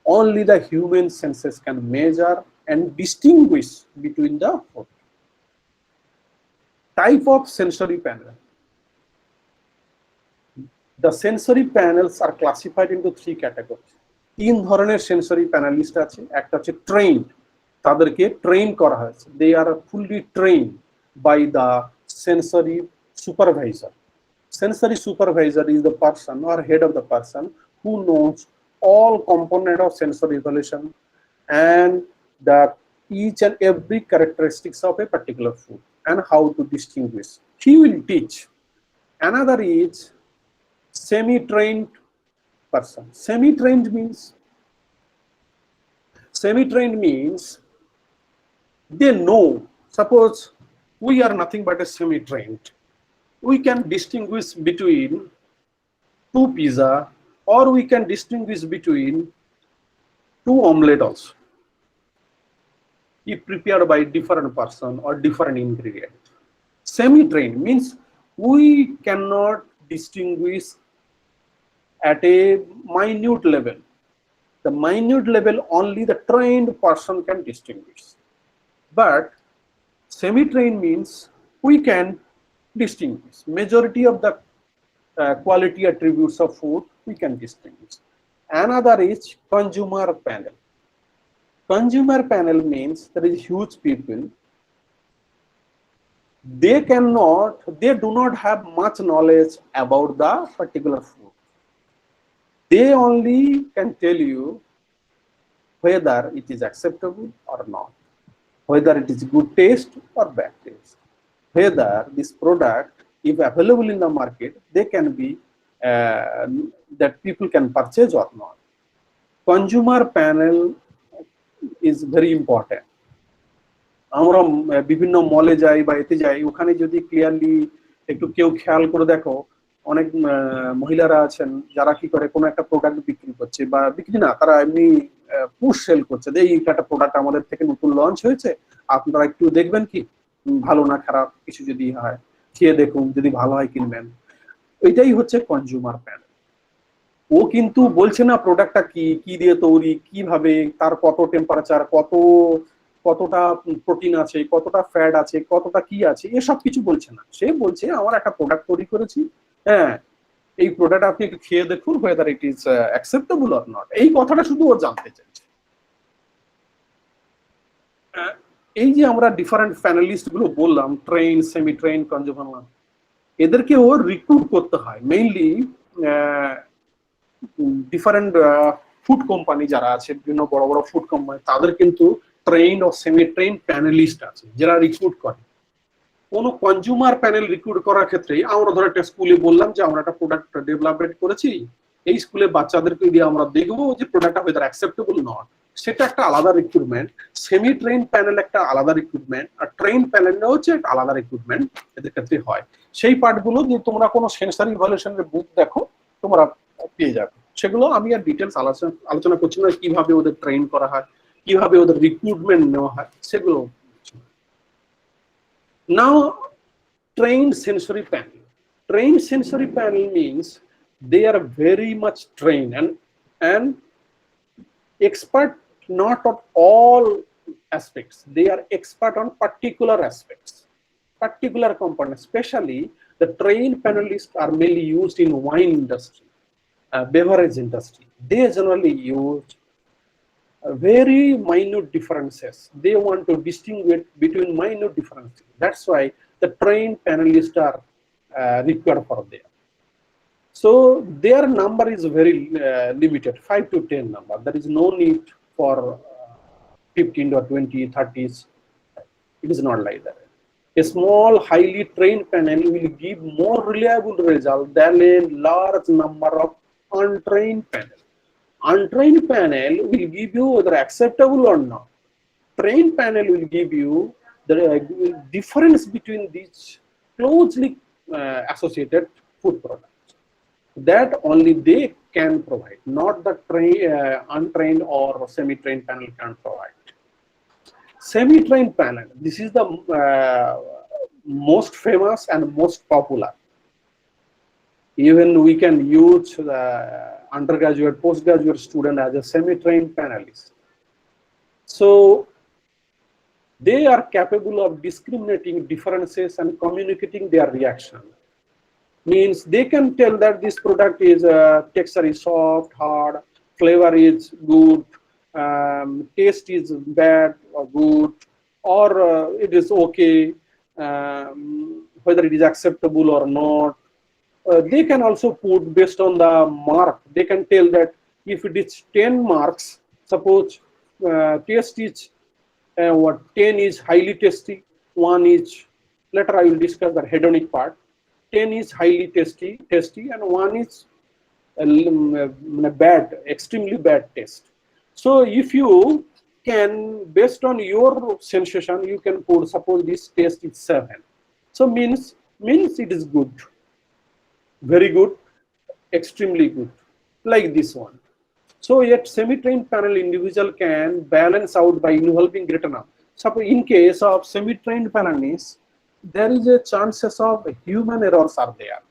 Only the human senses can measure and distinguish between the food. Type of sensory panel. The sensory panels are classified into 3 categories. 3 ধরনের sensory panelist আছে, একটা হচ্ছে trained, তাদেরকে train করা হয়েছে. They are fully trained by the sensory supervisor. Sensory supervisor is the person or head of the person who knows all component of sensory evaluation and the each and every characteristics of a particular food and how to distinguish. He will teach. Another is semi-trained person. Semi-trained means they know. Suppose we are nothing but a semi-trained. We can distinguish between 2 pizza, or we can distinguish between 2 omelette also, if prepared by different person or different ingredient. Semi-trained means we cannot distinguish at a minute level. The minute level only the trained person can distinguish. But semi-trained means we can distinguish. Majority of the quality attributes of food we can distinguish. Another is consumer panel. Consumer panel means there is huge people. They do not have much knowledge about the particular food. They only can tell you whether it is acceptable or not, whether it is good taste or bad taste, whether this product, if available in the market, they can be that people can purchase or not. Consumer panel is very important. আমরা বিভিন্ন মলে যাই বা এতে যাই, ওখানে যদি clearly একটু কেউ খেয়াল করে দেখো, অনেক মহিলারা আছেন যারা কি করে কোনো একটা প্রোডাক্ট বিক্রি করছে, বা বিক্রি না, তারা এমনি পুশ সেল করছে যে এই একটা প্রোডাক্ট আমাদের থেকে নতুন লঞ্চ হয়েছে, আপনারা একটু দেখবেন কি ভালো না খারাপ, কিছু যদি হয় খেয়ে দেখুন, যদি ভালো হয় কিনবেন। এটাই হচ্ছে কনজিউমার প্যানেল। ও কিন্তু বলছে না প্রোডাক্টটা কি কি দিয়ে তৈরি, কিভাবে, তার কত টেম্পারেচার, কতটা প্রোটিন আছে, কতটা ফ্যাট আছে, কতটা কি আছে, এসব কিছু বলছে না। সে বলছে আমার একটা প্রোডাক্ট তৈরি করেছি, হ্যাঁ এই প্রোডাক্ট আপনি একটু খেয়ে দেখুন whether it is acceptable or not, এই কথাটা শুধু ও জানতে চাইছে। এই যে আমরা ডিফারেন্ট প্যানেলিস্ট গুলো বললাম, ট্রেন, সেমি ট্রেন, কনজিউমার, এদেরকে ও রিক্রুট করতে হয় মেইনলি ডিফারেন্ট ফুড কোম্পানি যারা আছে, বিভিন্ন বড় বড় ফুড কোম্পানি, তাদের কিন্তু ট্রেন ও সেমি ট্রেন প্যানেলিস্ট আছে যারা রিক্রুট করে। কোন কনজিউমার প্যানেল রিক্রুট করার ক্ষেত্রে আমরা ধরো একটা স্কুলে বললাম যে আমরা একটা প্রোডাক্ট ডেভেলপমেন্ট করেছি, এই স্কুলে বাচ্চাদেরকে দিয়ে আমরা দেখবো যে প্রোডাক্টটা whether acceptable নট, সেটা একটা আলাদা রিক্রুটমেন্ট। সেমি ট্রেন প্যানেল একটা আলাদা রিক্রুটমেন্ট, আর ট্রেন প্যানেলটা হচ্ছে একটা আলাদা রিক্রুটমেন্ট এদের ক্ষেত্রে হয়। সেই পার্টগুলো যে তোমরা কোনো সেন্সরি ইভালুয়েশনের বুক দেখো তোমরা পেয়ে যাবে, সেগুলো আমি আর ডিটেলস আলোচনা করছি না, কিভাবে ওদের ট্রেন করা হয়, কিভাবে ওদের রিক্রুটমেন্ট নেওয়া হয় সেগুলো। Now, trained sensory panel. Trained sensory panel means they are very much trained and expert not on all aspects. They are expert on particular aspects, particular components. Especially the trained panelists are mainly used in wine industry, beverage industry. They generally use very minute differences. They want to distinguish between minute differences. That's why the trained panelists are required for there. So their number is very limited, 5 to 10 number. There is no need for 15 or 20, 30s. It is not like that. A small, highly trained panel will give more reliable result than a large number of untrained panels. Untrained panel will give you whether acceptable or not. Trained panel will give you the difference between these closely associated food products. That only they can provide, not the untrained or semi-trained panel can provide. Semi-trained panel, this is the most famous and most popular. Even we can use the undergraduate, postgraduate student as a semi-trained panelist. So they are capable of discriminating differences and communicating their reaction. Means they can tell that this product is texture is soft, hard, flavor is good, taste is bad or good, or it is okay, whether it is acceptable or not. They can also put based on the mark. They can tell that if it is 10 marks, suppose taste is 10 is highly tasty, 1 is, later I will discuss the hedonic part. 10 is highly tasty, and 1 is bad, extremely bad taste. So if you can, based on your sensation, you can put, suppose this taste is 7. So means it is good, very good, extremely good, like this one. So yet semi-trained panel individual can balance out by involving greater number. Suppose in case of semi-trained panelists, there is a chances of human errors are there.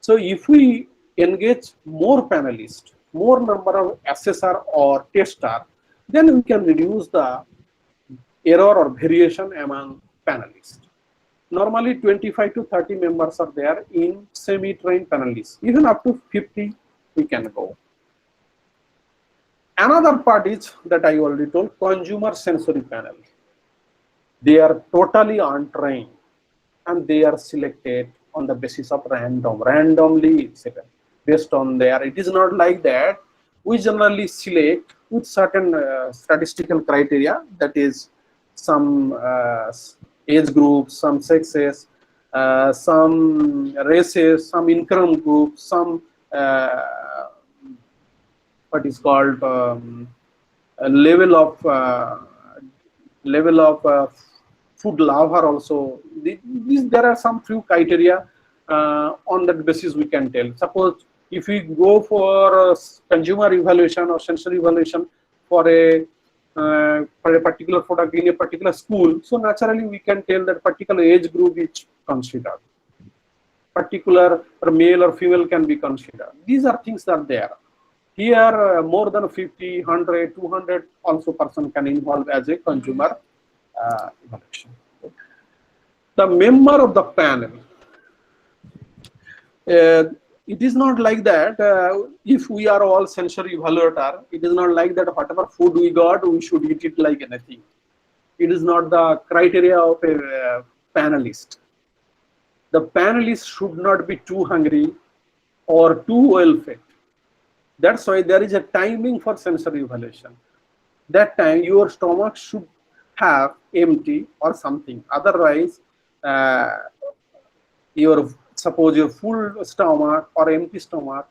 So if we engage more panelists, more number of assessor or tester, then we can reduce the error or variation among panelists. Normally 25 to 30 members are there in semi-trained panelists. Even up to 50 we can go. Another part is that I already told, consumer sensory panel. They are totally untrained and they are selected on the basis of randomly based on their. It is not like that. We generally select with certain statistical criteria, that is some age groups, some sexes, some races, some income groups, some what is called level of food lover also. There are some few criteria on that basis we can tell. Suppose if we go for consumer evaluation or sensory evaluation for a particular product in a particular school, so naturally we can tell that particular age group is considered, particular male or female can be considered. These are things that are there. Here more than 50, 100, 200 also person can involve as a consumer evaluation. The member of the panel, it is not like that if we are all sensory evaluator, it is not like that whatever food we got we should eat it like anything. It is not the criteria of a panelist. The panelist should not be too hungry or too well fed. That's why there is a timing for sensory evaluation. That time your stomach should have empty or something. Otherwise, suppose your full stomach or empty stomach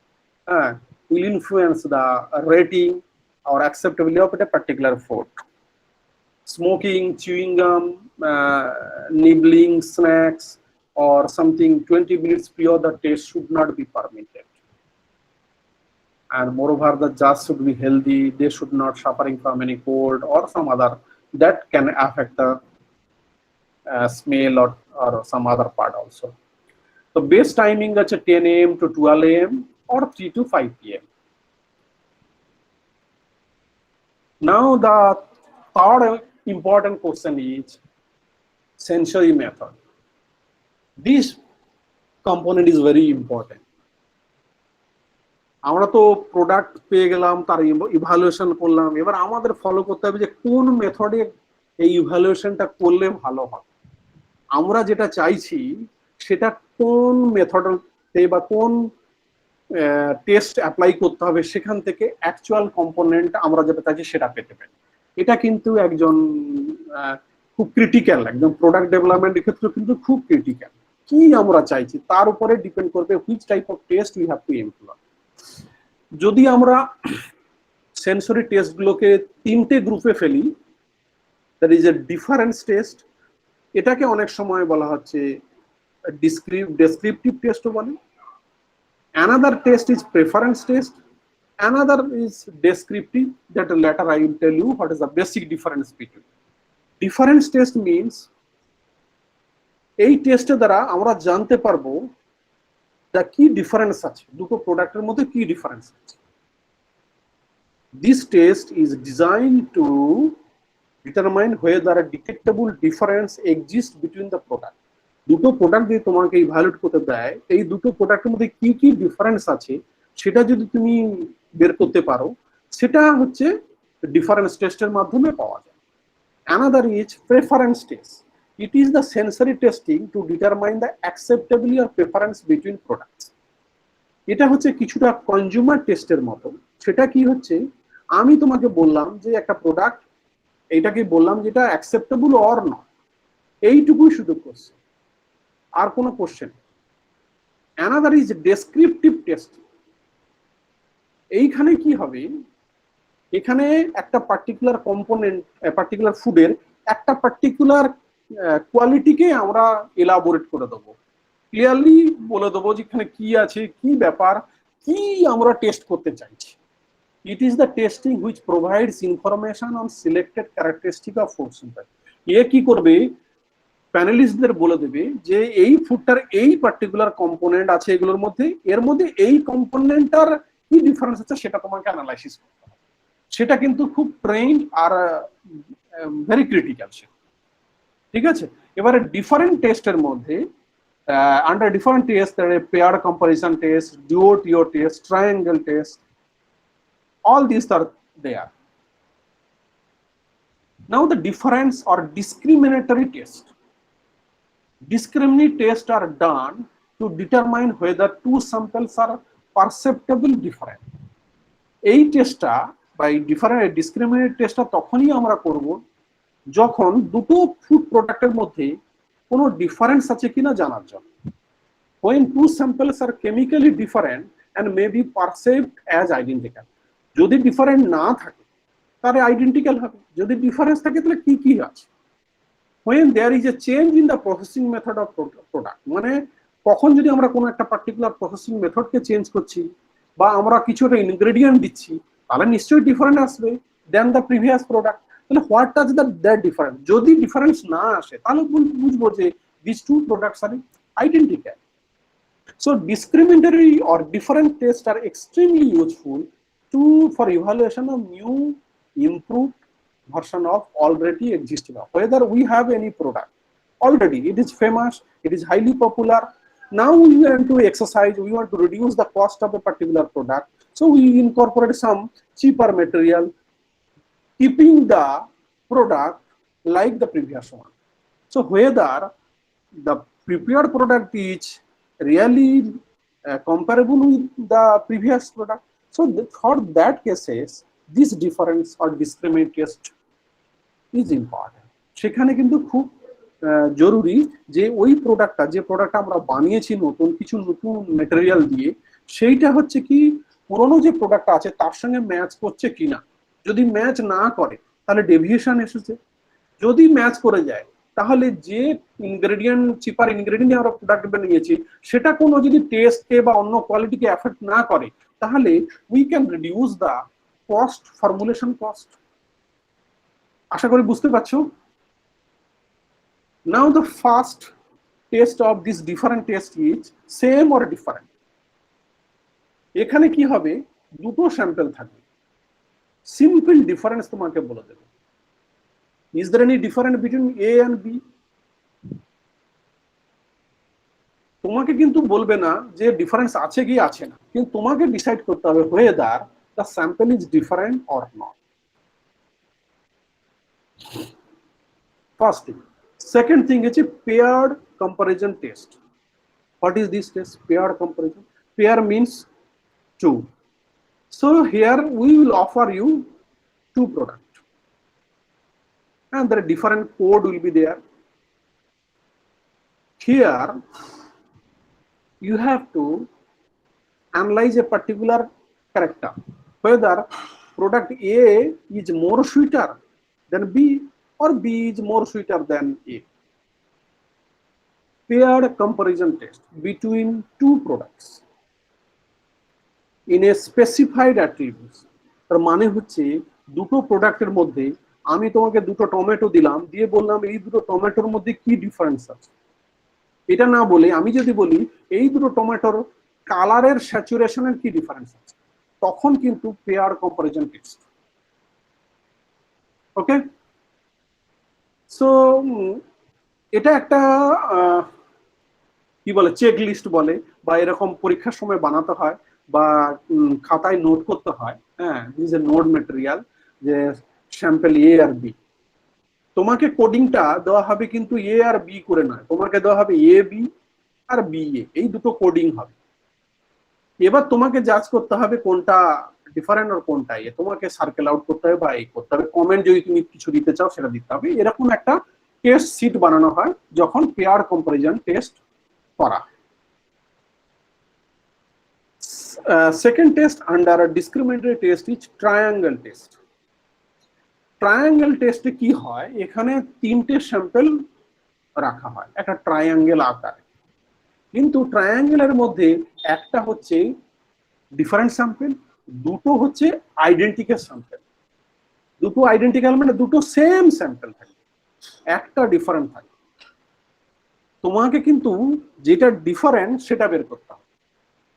will influence the rating or acceptability of a particular food. Smoking, chewing gum, nibbling snacks or something 20 minutes prior the taste should not be permitted. And moreover, the judge should be healthy. They should not suffering from any cold or some other that can affect the smell or some other part also. So base timing is 10 AM to 12 AM or 3 to 5 PM. Now the third important question is sensory method. This component is very important. আমরা তো product পেয়ে গেলাম, তার evaluation করলাম, এবার আমাদের follow করতে হবে যে কোন মেথডে এই ইভালুয়েশনটা করলে ভালো হয়। আমরা যেটা চাইছি সেটা কোন মেথডে বা কোন টেস্ট অ্যাপ্লাই করতে হবে, সেখান থেকে অ্যাকচুয়াল কম্পোনেন্ট আমরা যেটা চাইছি সেটা পেতে পারি। এটা কিন্তু একজন খুব ক্রিটিক্যাল, একদম প্রোডাক্ট ডেভেলপমেন্টের ক্ষেত্রে কিন্তু খুব ক্রিটিক্যাল। কি আমরা চাইছি তার উপরে ডিপেন্ড করবে which type of test we have to employ. যদি আমরা সেন্সরি টেস্টগুলোকে তিনটে গ্রুপে ফেলি, that is a difference test, এটাকে অনেক সময় বলা হচ্ছে ডেসক্রিপটিভ টেস্টও বলে। Another test is preference test, another is descriptive, that later I will tell you what is the basic difference between. Difference test means এই টেস্টের দ্বারা আমরা জানতে পারবো কি ডিফারেন্স আছে, দুটো প্রোডাক্টের মধ্যে কি ডিফারেন্স আছে। This test is designed to determine whether a detectable difference exists between the product. দুটো প্রোডাক্ট দিয়ে তোমাকে ইভালুয়েট করতে দেয়, এই দুটো প্রোডাক্টের মধ্যে কি কি ডিফারেন্স আছে সেটা যদি তুমি বের করতে পারো, সেটা হচ্ছে ডিফারেন্স টেস্টের মাধ্যমে পাওয়া যায়। Another is preference test. It is the sensory testing to determine the acceptability or preference between products. এটা হচ্ছে কিছুটা কনজিউমার টেস্টের মতো। সেটা কি হচ্ছে, আমি তোমাকে বললাম যে একটা প্রোডাক্ট, এইটাকে বললাম যেটা অ্যাকসেপ্টেবল অর নট, এইটুকুই শুধু কোশ্চেন, আর কোনো question. Another is descriptive test. এইখানে কি হবে, এখানে একটা পার্টিকুলার কম্পোনেন্ট, পার্টিকুলার ফুডের একটা পার্টিকুলার কোয়ালিটিকে আমরা এলাবোরেট করে দেবো, ক্লিয়ারলি বলে দেবো যে এখানে কি আছে, কি ব্যাপার, কি আমরা টেস্ট করতে চাইছি। It is the testing which provides information on selected characteristic of food sample. এ কি করবে, প্যানেলিস্টদের বলে দেবে যে এই ফুডটার এই পার্টিকুলার কম্পোনেন্ট আছে এগুলোর মধ্যে, এর মধ্যে এই কম্পোনেন্টটার কি ডিফারেন্স আছে সেটা তোমাকে অ্যানালাইসিস করতে হবে। সেটা কিন্তু খুব ট্রেন্ড আর ভেরি ক্রিটিক্যাল। ঠিক আছে, এবারে ডিফারেন্ট টেস্টের মধ্যে under different tests there are paired comparison test, duo trio test, triangle test, all these are there. Now the difference or discriminatory test. Discriminatory tests are done to determine whether two samples are perceptibly different. এই টেস্টটা বা different discriminate টেস্টটা তখনই আমরা করব যখন দুটো food প্রোডাক্টের মধ্যে কোনো ডিফারেন্স আছে কিনা জানার জন্য। When two samples are chemically different and may be perceived as identical. যদি ডিফারেন্ট না থাকে তাহলে আইডেন্টিক্যাল হবে, যদি ডিফারেন্স থাকে তাহলে কি কি আছে। When there is a change in the processing method of product, মানে কখন যদি আমরা কোনো একটা পার্টিকুলার প্রসেসিং মেথডকে চেঞ্জ করছি বা আমরা কিছু একটা ইনগ্রেডিয়েন্ট দিচ্ছি তাহলে নিশ্চয়ই ডিফারেন্ট আসবে দেন দ্য প্রিভিয়াস প্রোডাক্ট। তাহলে হোয়াট টাচ দ্যাট ডিফারেন্স, যদি ডিফারেন্স না আসে তাহলে বুঝবো যে this two products are identical. So discriminatory or different tests are extremely useful for evaluation of new improved version of already existing. Whether we have any product already, it is famous, it is highly popular. Now we want to exercise, we want to reduce the cost of a particular product. So we incorporate some cheaper material, keeping the product like the previous one. So whether the prepared product is really comparable with the previous product, so for that cases this difference or discriminant test is important. সেখানে কিন্তু খুব জরুরি যে ওই প্রোডাক্টটা, যে প্রোডাক্টটা আমরা বানিয়েছি নতুন কিছু নতুন ম্যাটেরিয়াল দিয়ে, সেইটা হচ্ছে কি পুরনো যে প্রোডাক্টটা আছে তার সঙ্গে ম্যাচ করছে কিনা। যদি ম্যাচ না করে তাহলে ডেভিয়েশন এসেছে, যদি ম্যাচ করে যায় তাহলে যে ইনগ্রেডিয়েন্ট চিপার ইনগ্রেডিয়েন্ট আমরা প্রোডাক্ট বানিয়েছি সেটা কোনো যদি টেস্টকে বা অন্য কোয়ালিটিকে এফেক্ট না করে তাহলে we can reduce the cost, formulation cost. আশা করি বুঝতে পারছো। Now the first test of this different test is same or different. এখানে কি হবে, দুটো স্যাম্পল থাকবে, সিম্পল ডিফারেন্স তোমাকে বলে দেবে। Is there any difference between A and B? তোমাকে কিন্তু বলবে না যে ডিফারেন্স আছে কি আছে না, কিন্তু তোমাকে ডিসাইড করতে হবে whether the sample is different or not. First thing. Second thing is a paired comparison test. What is this test? Paired comparison. Pair means two. So here we will offer you two products. And there are different code will be there. Here you have to analyze a particular character, whether product A is more sweeter than B or B is more sweeter than A. Paired comparison test between two products in a specified attributes. তার মানে হচ্ছে দুটো প্রোডাক্টের মধ্যে আমি তোমাকে দুটো tomato দিলাম, দিয়ে বললাম এই দুটো টমেটোর মধ্যে কি ডিফারেন্স আছে। এটা না বলে আমি যদি বলি এই দুটো টমেটোর কালারের স্যাচুরেশনের কি ডিফারেন্স আছে, তখন কিন্তু পেয়ার কম্পারিজন টেস্ট। ওকে, সো এটা একটা কি বলে চেক লিস্ট বলে, বা এরকম পরীক্ষার সময় বানাতে হয় বা খাতায় নোট করতে হয়। হ্যাঁ, দিস এ নোট ম্যাটেরিয়াল যে স্যাম্পল এ আর বি। তোমাকে কোডিংটা দেওয়া হবে কিন্তু এ আর বি করে নয়, তোমাকে দেওয়া হবে A B R B A, এই দুটো কোডিং হবে। এবার তোমাকে জাজ করতে হবে কোনটা ডিফারেন্ট আর কোনটা এ, তোমাকে সার্কেল আউট করতে হবে বা এই করতে হবে, কমেন্ট যদি তুমি কিছু দিতে চাও সেটা দিতে হবে। এরকম একটা টেস্ট সিট বানানো হয় যখন পেয়ার কম্পারিজন টেস্ট করা। Second test under discriminatory test is triangle test. Triangle টেস্টে কি হয়, এখানে তিনটে স্যাম্পল রাখা হয় একটা ট্রায়াঙ্গেল আকারে, কিন্তু ট্রায়াঙ্গেলের মধ্যে একটা হচ্ছে ডিফারেন্ট স্যাম্পল, দুটো হচ্ছে আইডেন্টিক্যাল স্যাম্পল। দুটো আইডেন্টিক্যাল মানে দুটো সেম স্যাম্পল থাকে, একটা ডিফারেন্ট থাকে। তোমাকে কিন্তু যেটা ডিফারেন্ট সেটা বের করতে হবে,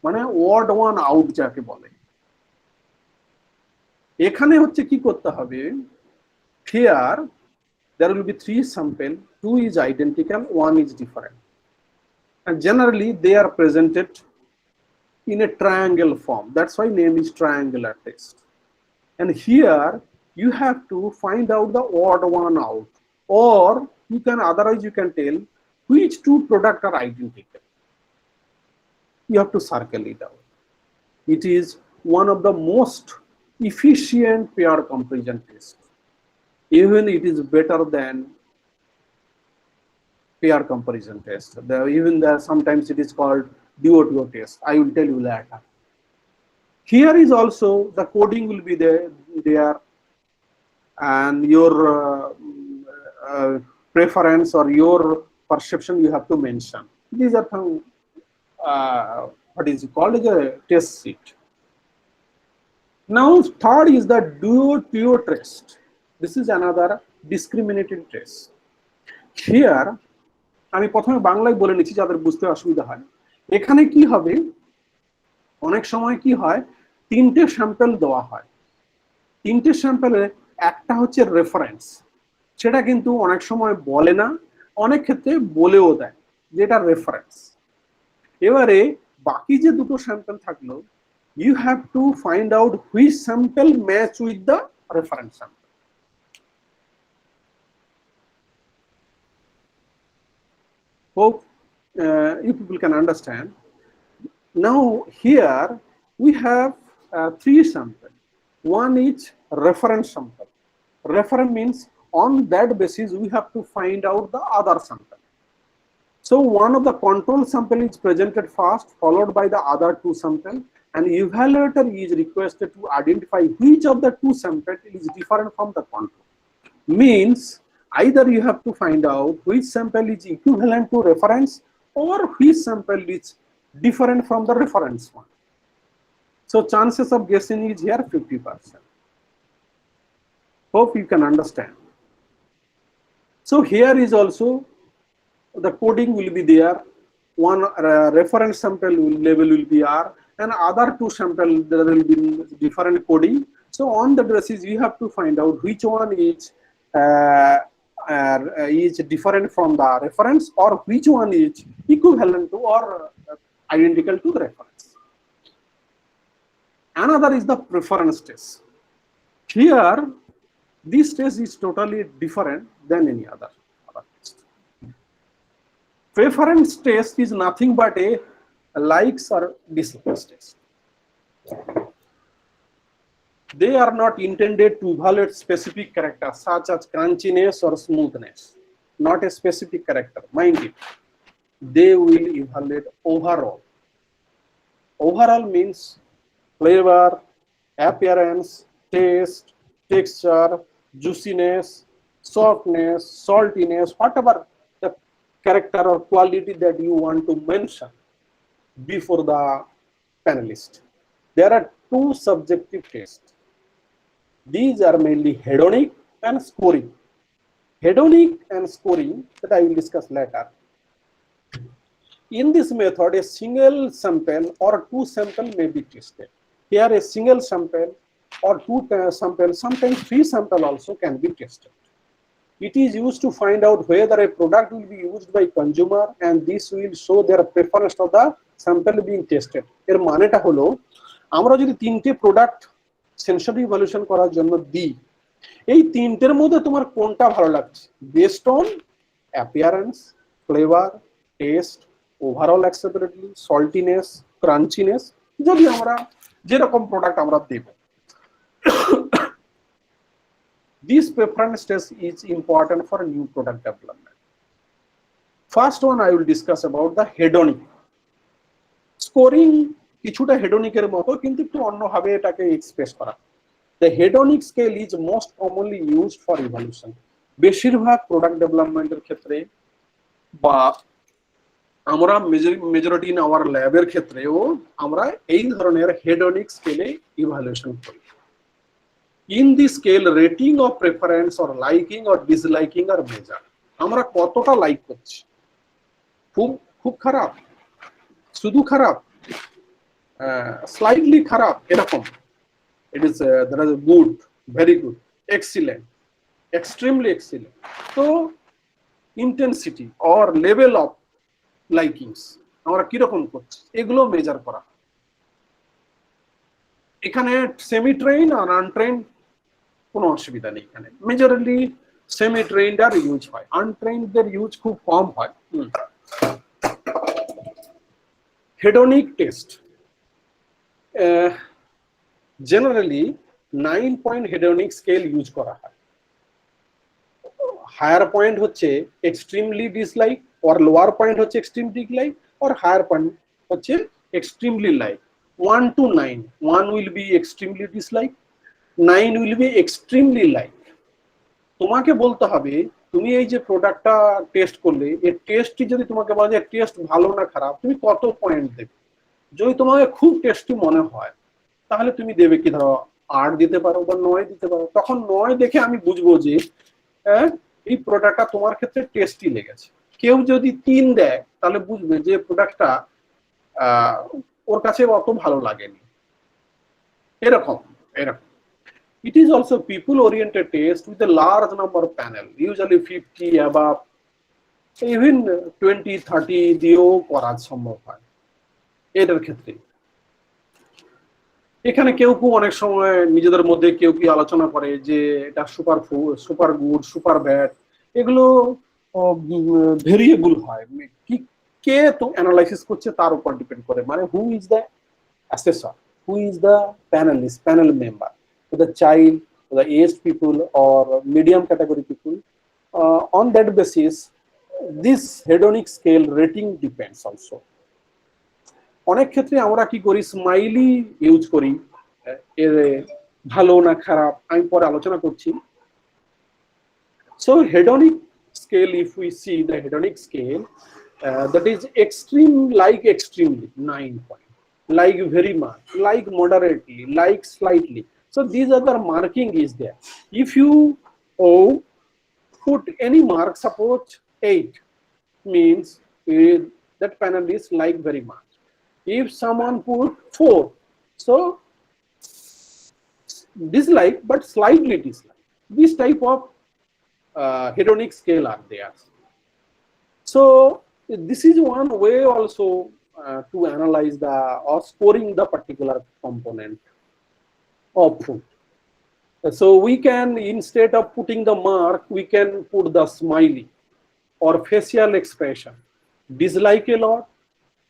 মানে ওয়ার্ড ওয়ান আউট যাকে বলে। এখানে হচ্ছে কি করতে হবে, here there will be 3 sample, 2 is identical, 1 is different, and generally they are presented in a triangle form. That's why name is triangular test. And here you have to find out the odd one out, or you can otherwise you can tell which 2 products are identical. You have to circle it out. It is one of the most efficient pair comparison test. Even it is better than pair comparison test. Even there sometimes it is called duo test. I will tell you later. Here is also the coding will be there, and your preference or your perception you have to mention. These are some what is called as a test sheet. Now third is the duo test. This is another discriminating test. Here আমি প্রথমে বাংলায় বলে নিচ্ছি যাদের বুঝতে অসুবিধা হয়। এখানে কি হবে, অনেক সময় কি হয়, 3টে স্যাম্পল দেওয়া হয়, 3টে স্যাম্পলে একটা হচ্ছে রেফারেন্স, সেটা কিন্তু অনেক সময় বলে না, অনেক ক্ষেত্রে বলেও দেয় যেটা রেফারেন্স। এবারে বাকি যে দুটো স্যাম্পল থাকলো, you have to find out which sample match with the reference sample. Hope you people can understand. Now here we have 3 samples. One is reference sample. Reference means on that basis we have to find out the other sample. So one of the control sample is presented first, followed by the other 2 sample, and evaluator is requested to identify which of the 2 sample is different from the control. Means either you have to find out which sample is equivalent to reference or which sample is different from the reference one. So chances of guessing is here 50%. Hope you can understand. So here is also the coding will be there. One reference sample level will be R, and other 2 sample there will be different coding. So on the basis you have to find out which one is different from the reference, or which one is equivalent to or identical to the reference. Another is the preference test. Here this test is totally different than any other test. Preference test is nothing but a likes or dislikes test. They are not intended to evaluate specific characters such as crunchiness or smoothness, not a specific character, mind it. They will evaluate overall. Overall means flavor, appearance, taste, texture, juiciness, softness, saltiness, whatever the character or quality that you want to mention before the panelist. There are 2 subjective tests. These are mainly hedonic and scoring. Hedonic and scoring that I will discuss later. In this method, a single sample or 2 sample may be tested. Here a single sample or 2 samples, sometimes 3 sample also can be tested. It is used to find out whether a product will be used by consumer, and this will show their preference of the sample being tested. এর মানেটা হলো আমরা যদি 3টে product sensory evaluation করার জন্য দিই, এই 3টের মধ্যে তোমার কোনটা ভালো লাগছে based on appearance, flavour, taste, overall acceptability, saltiness, crunchiness, যদি আমরা যেরকম প্রোডাক্ট আমরা দেব। This preference test is important for new product development. First one I will discuss about the hedonic. Scoring কিছুটা হেডোনিকের মতো, কিন্তু একটু অন্যভাবে এটাকে এক্সপ্রেস করা। The hedonic scale is most commonly used for evaluation. বেশিরভাগ প্রোডাক্ট ডেভেলপমেন্টের ক্ষেত্রে বা আমরা মেজরিটি ইন আওয়ার ল্যাবের ক্ষেত্রেও আমরা এই ধরনের হেডোনিক স্কেলে ইভালুয়েশন করি। In this scale, rating of preference or liking or disliking are measured. আমরা কতটা লাইক করছি, খুব খুব খারাপ, শুধু খারাপ, স্লাইটলি খারাপ, এরকম। It is that is good, very good, excellent, extremely excellent. তো ইন্টেন্সিটি অর লেভেল অফ লাইকিংস আমরা কিরকম করছি এগুলো মেজার করা। এখানে সেমি ট্রেন আর আনট্রেন কোনো অসুবিধা নেই। এখানে মেজরলি সেমি ট্রেন্ড আর ইউজ হয়, আনট্রেন্ডদের ইউজ খুব কম হয়। Hedonic test generally 9 point hedonic scale use করা হয়। হায়ার পয়েন্ট হচ্ছে extremely dislike, or lower point হচ্ছে extreme dislike, or higher point হচ্ছে extremely like. 1 to 9, 1 will be extremely dislike, 9 will be extremely like। তোমাকে বলতে হবে তুমি এই যে প্রোডাক্টটা টেস্ট করলে, এর টেস্টটি যদি তোমাকে বলা যায় টেস্ট ভালো না খারাপ, তুমি কত পয়েন্ট দেবে? যদি তোমাকে খুব টেস্টি মনে হয় তাহলে তুমি দেবে কি, ধরো 8 দিতে পারো বা 9 দিতে পারো। তখন 9 দেখে আমি বুঝবো যে এই প্রোডাক্টটা তোমার ক্ষেত্রে টেস্টি লেগেছে। কেউ যদি 3 দেয় তাহলে বুঝবে যে প্রোডাক্টটা ওর কাছে অত ভালো লাগেনি। এরকম এরকম। It is also people-oriented taste with a large number of panel, usually 50 above, even 20-30 দিয়েও করা সম্ভব হয় এটার ক্ষেত্রে। এখানে কেউ কেউ অনেক সময় নিজেদের মধ্যে কেউ কি আলোচনা করে যে এটা super food, super good, super bad, এগুলো ভেরিয়েবল হয়। কি কে তো অ্যানালাইসিস করছে তার উপর ডিপেন্ড করে, মানে who is the assessor, who is the panelist, panel member, the child, the aged people or medium category people. On that basis, this hedonic scale rating depends also. অনেক ক্ষেত্রে আমরা কি করি, স্মাইলি ইউজ করি, এর ভালো না খারাপ আমি পরে আলোচনা করছি। So hedonic scale, if we see the hedonic scale, that is extreme like extremely 9 point, like very much, like moderately, like slightly. So these are the marking is there. If you put any mark, suppose 8 means that panel is like very much. If someone put 4, so dislike but slightly dislike. This type of hedonic scale are there. So this is one way also to analyze the or scoring the particular component of food. So we can, instead of putting the mark, we can put the smiley or facial expression. Dislike a lot,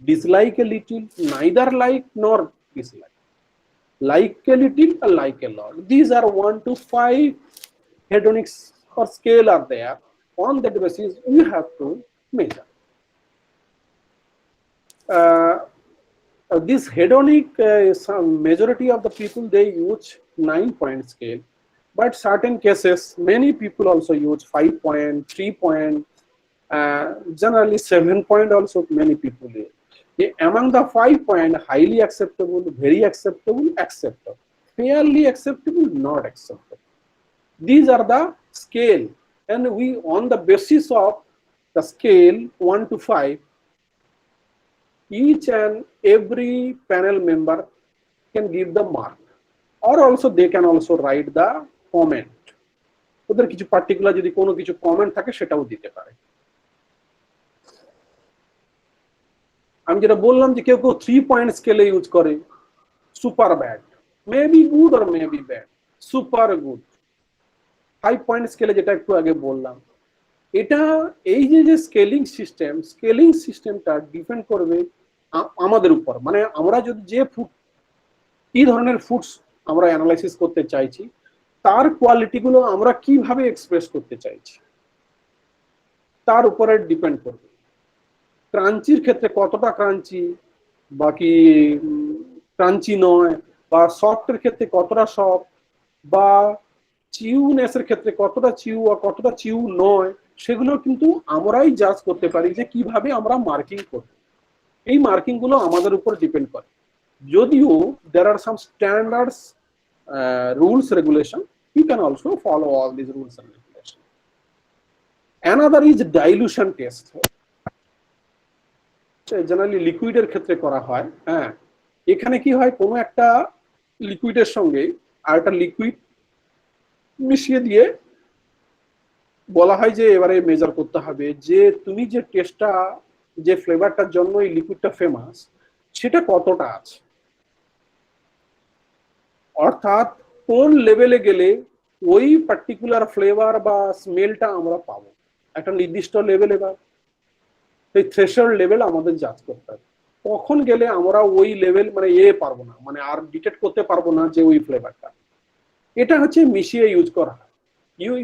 dislike a little, neither like nor dislike. Like a little or like a lot. These are 1 to 5 hedonics or scale are there. On that basis, we have to measure. This hedonic, some majority of the people they use 9-point scale, but certain cases many people also use 5 point, 3 point, generally 7 point also many people use. Among the 5 point, highly acceptable, very acceptable, acceptable, fairly acceptable, not acceptable. These are the scale, and we on the basis of the scale 1 to 5, each and every panel member can give the mark, or also they can also write the comment. ওদের কিছু particular যদি কোনো কিছু comment থাকে সেটাও দিতে পারে। আমি যেটা বললাম যে কেউ কেউ 3 পয়েন্ট স্কেলে ইউজ করে, super bad, maybe good or maybe bad, super good. 5 point স্কেলে যেটা একটু আগে বললাম, এটা এই যে স্কেলিং সিস্টেমটা ডিপেন্ড করবে আমাদের উপর। মানে আমরা যদি যে ফুড, কি ধরনের ফুডস আমরা অ্যানালাইসিস করতে চাইছি, তার কোয়ালিটিগুলো আমরা কিভাবে এক্সপ্রেস করতে চাইছি তার উপরে ডিপেন্ড করবে। ক্রাঞ্চির ক্ষেত্রে কতটা ক্রাঞ্চি, বাকি ক্রাঞ্চি নয়, বা সফটের ক্ষেত্রে কতটা সফট, বা চিউনেসের ক্ষেত্রে কতটা চিউ আর কতটা চিউ নয়, সেগুলো কিন্তু আমরাই জাজ করতে পারি যে কিভাবে আমরা মার্কিং করব। এই মার্কিং গুলো আমাদের উপর ডিপেন্ড করে। যদিও there are some standards, rules, regulation, you can also follow all these rules and regulations. Another is dilution test. Generally লিকুইডের ক্ষেত্রে করা হয়। হ্যাঁ, এখানে কি হয়, কোনো একটা লিকুইডের সঙ্গে আর একটা লিকুইড মিশিয়ে দিয়ে বলা হয় যে এবারে মেজার করতে হবে যে তুমি যে টেস্টটা, যে ফ্লেভারটার জন্য এই লিকুইডটা ফেমাস, সেটা কতটা আছে, অর্থাৎ কোন লেভেলে গেলে ওই পার্টিকুলার ফ্লেভার বা স্মেলটা আমরা পাবো। একটা নির্দিষ্ট লেভেলে বা এই থ্রেশহোল্ড লেভেল আমাদের জাজ করতে হবে, কখন গেলে আমরা ওই লেভেল মানে পারবো না, মানে আর ডিটেক্ট করতে পারবো না যে ওই ফ্লেভারটা। এটা হচ্ছে মিশিয়ে ইউজ করা হয়।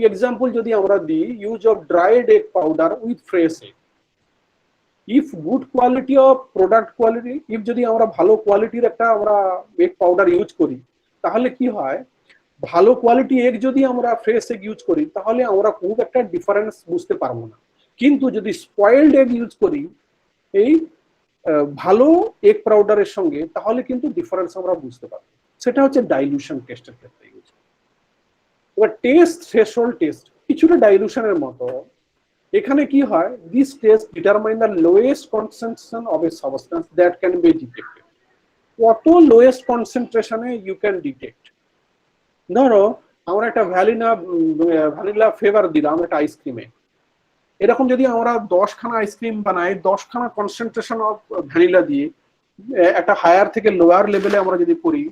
এক্সাম্পল যদি আমরা দিই, use of dried egg powder with fresh egg. If good quality of product quality, if যদি আমরা ভালো কোয়ালিটির একটা আমরা এগ পাউডার ইউজ করি, তাহলে কি হয়, ভালো কোয়ালিটি এগ যদি আমরা ফ্রেশ এগ ইউজ করি তাহলে আমরা খুব একটা ডিফারেন্স বুঝতে পারবো না। কিন্তু যদি স্পয়েলড এগ ইউজ করি এই ভালো এগ পাউডারের সঙ্গে, তাহলে কিন্তু ডিফারেন্স আমরা বুঝতে পারবো। সেটা হচ্ছে ডাইলুশন টেস্টের ক্ষেত্রে ইউজ। এবার টেস্ট থ্রেশহোল্ড টেস্ট কিছুটা ডাইলুশনের মতো। এখানে কি হয়, this test determine the lowest concentration of A substance that can be detected. কত লোয়েস্ট কনসেন্ট্রেশনে ইউ ক্যান ডিটেক্ট। ধরো আমরা একটা ভ্যানিলা ফ্লেভার দিলাম একটা আইসক্রিমে, এরকম যদি আমরা 10খানা আইসক্রিম বানাই, 10খানা কনসেন্ট্রেশন অফ ভ্যানিলা দিয়ে একটা হায়ার থেকে লোয়ার লেভেলে আমরা যদি করি,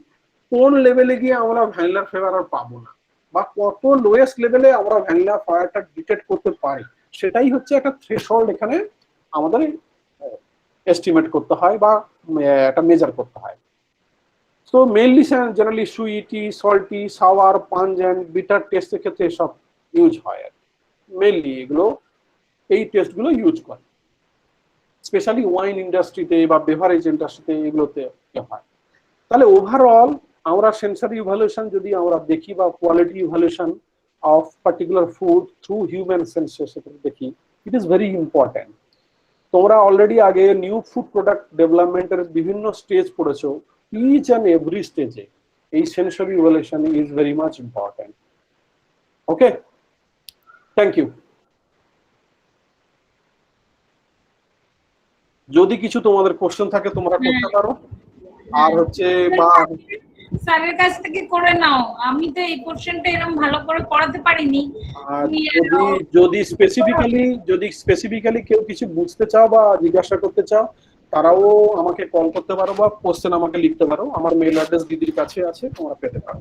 কোন লেভেলে গিয়ে আমরা ভ্যানিলার ফ্লেভার আর পাবো না, বা কত লোয়েস্ট লেভেলে আমরা ভ্যানিলা ফ্লেভারটা ডিটেক্ট করতে পারি, সেটাই হচ্ছে একটা থ্রেশহোল্ড এখানে আমাদের এস্টিমেট করতে হয় বা একটা মেজার করতে হয়। So mainly generally sweety, salty, sour, punch and bitter টেস্টের ক্ষেত্রে সব ইউজ হয় আর মেইনলি এগুলো, এই টেস্টগুলো ইউজ করে স্পেশালি ওয়াইন ইন্ডাস্ট্রিতে বা বেভারেজ ইন্ডাস্ট্রিতে এগুলোতে হয়। তাহলে ওভারঅল আমরা সেন্সারি ইভ্যালুয়েশন যদি আমরা দেখি বা quality evaluation of particular food through human senses দেখি, ইট ইজ ভেরি ইম্পর্টেন্ট। তোমরা অলরেডি আগে নিউ ফুড প্রোডাক্ট ডেভেলপমেন্টের বিভিন্ন স্টেজ পড়েছো, ইচ অ্যান্ড এভরি স্টেজে এই sensory evaluation is very much important. Okay, thank you. যদি কিছু তোমাদের কোশ্চেন থাকে তোমরা করতে পারো, আর হচ্ছে বা স্যারের কাছ থেকে করে নাও। আমি তো এই কোশ্চেনটা এরকম ভালো করে পড়াতে পারিনি। যদি স্পেসিফিক্যালি কেউ কিছু বুঝতে চাও বা জিজ্ঞাসা করতে চাও, তারাও আমাকে কল করতে পারো বা কোশ্চেন আমাকে লিখতে পারো। আমার মেইল অ্যাড্রেস দিদির কাছে আছে, তোমরা পেতে পারো।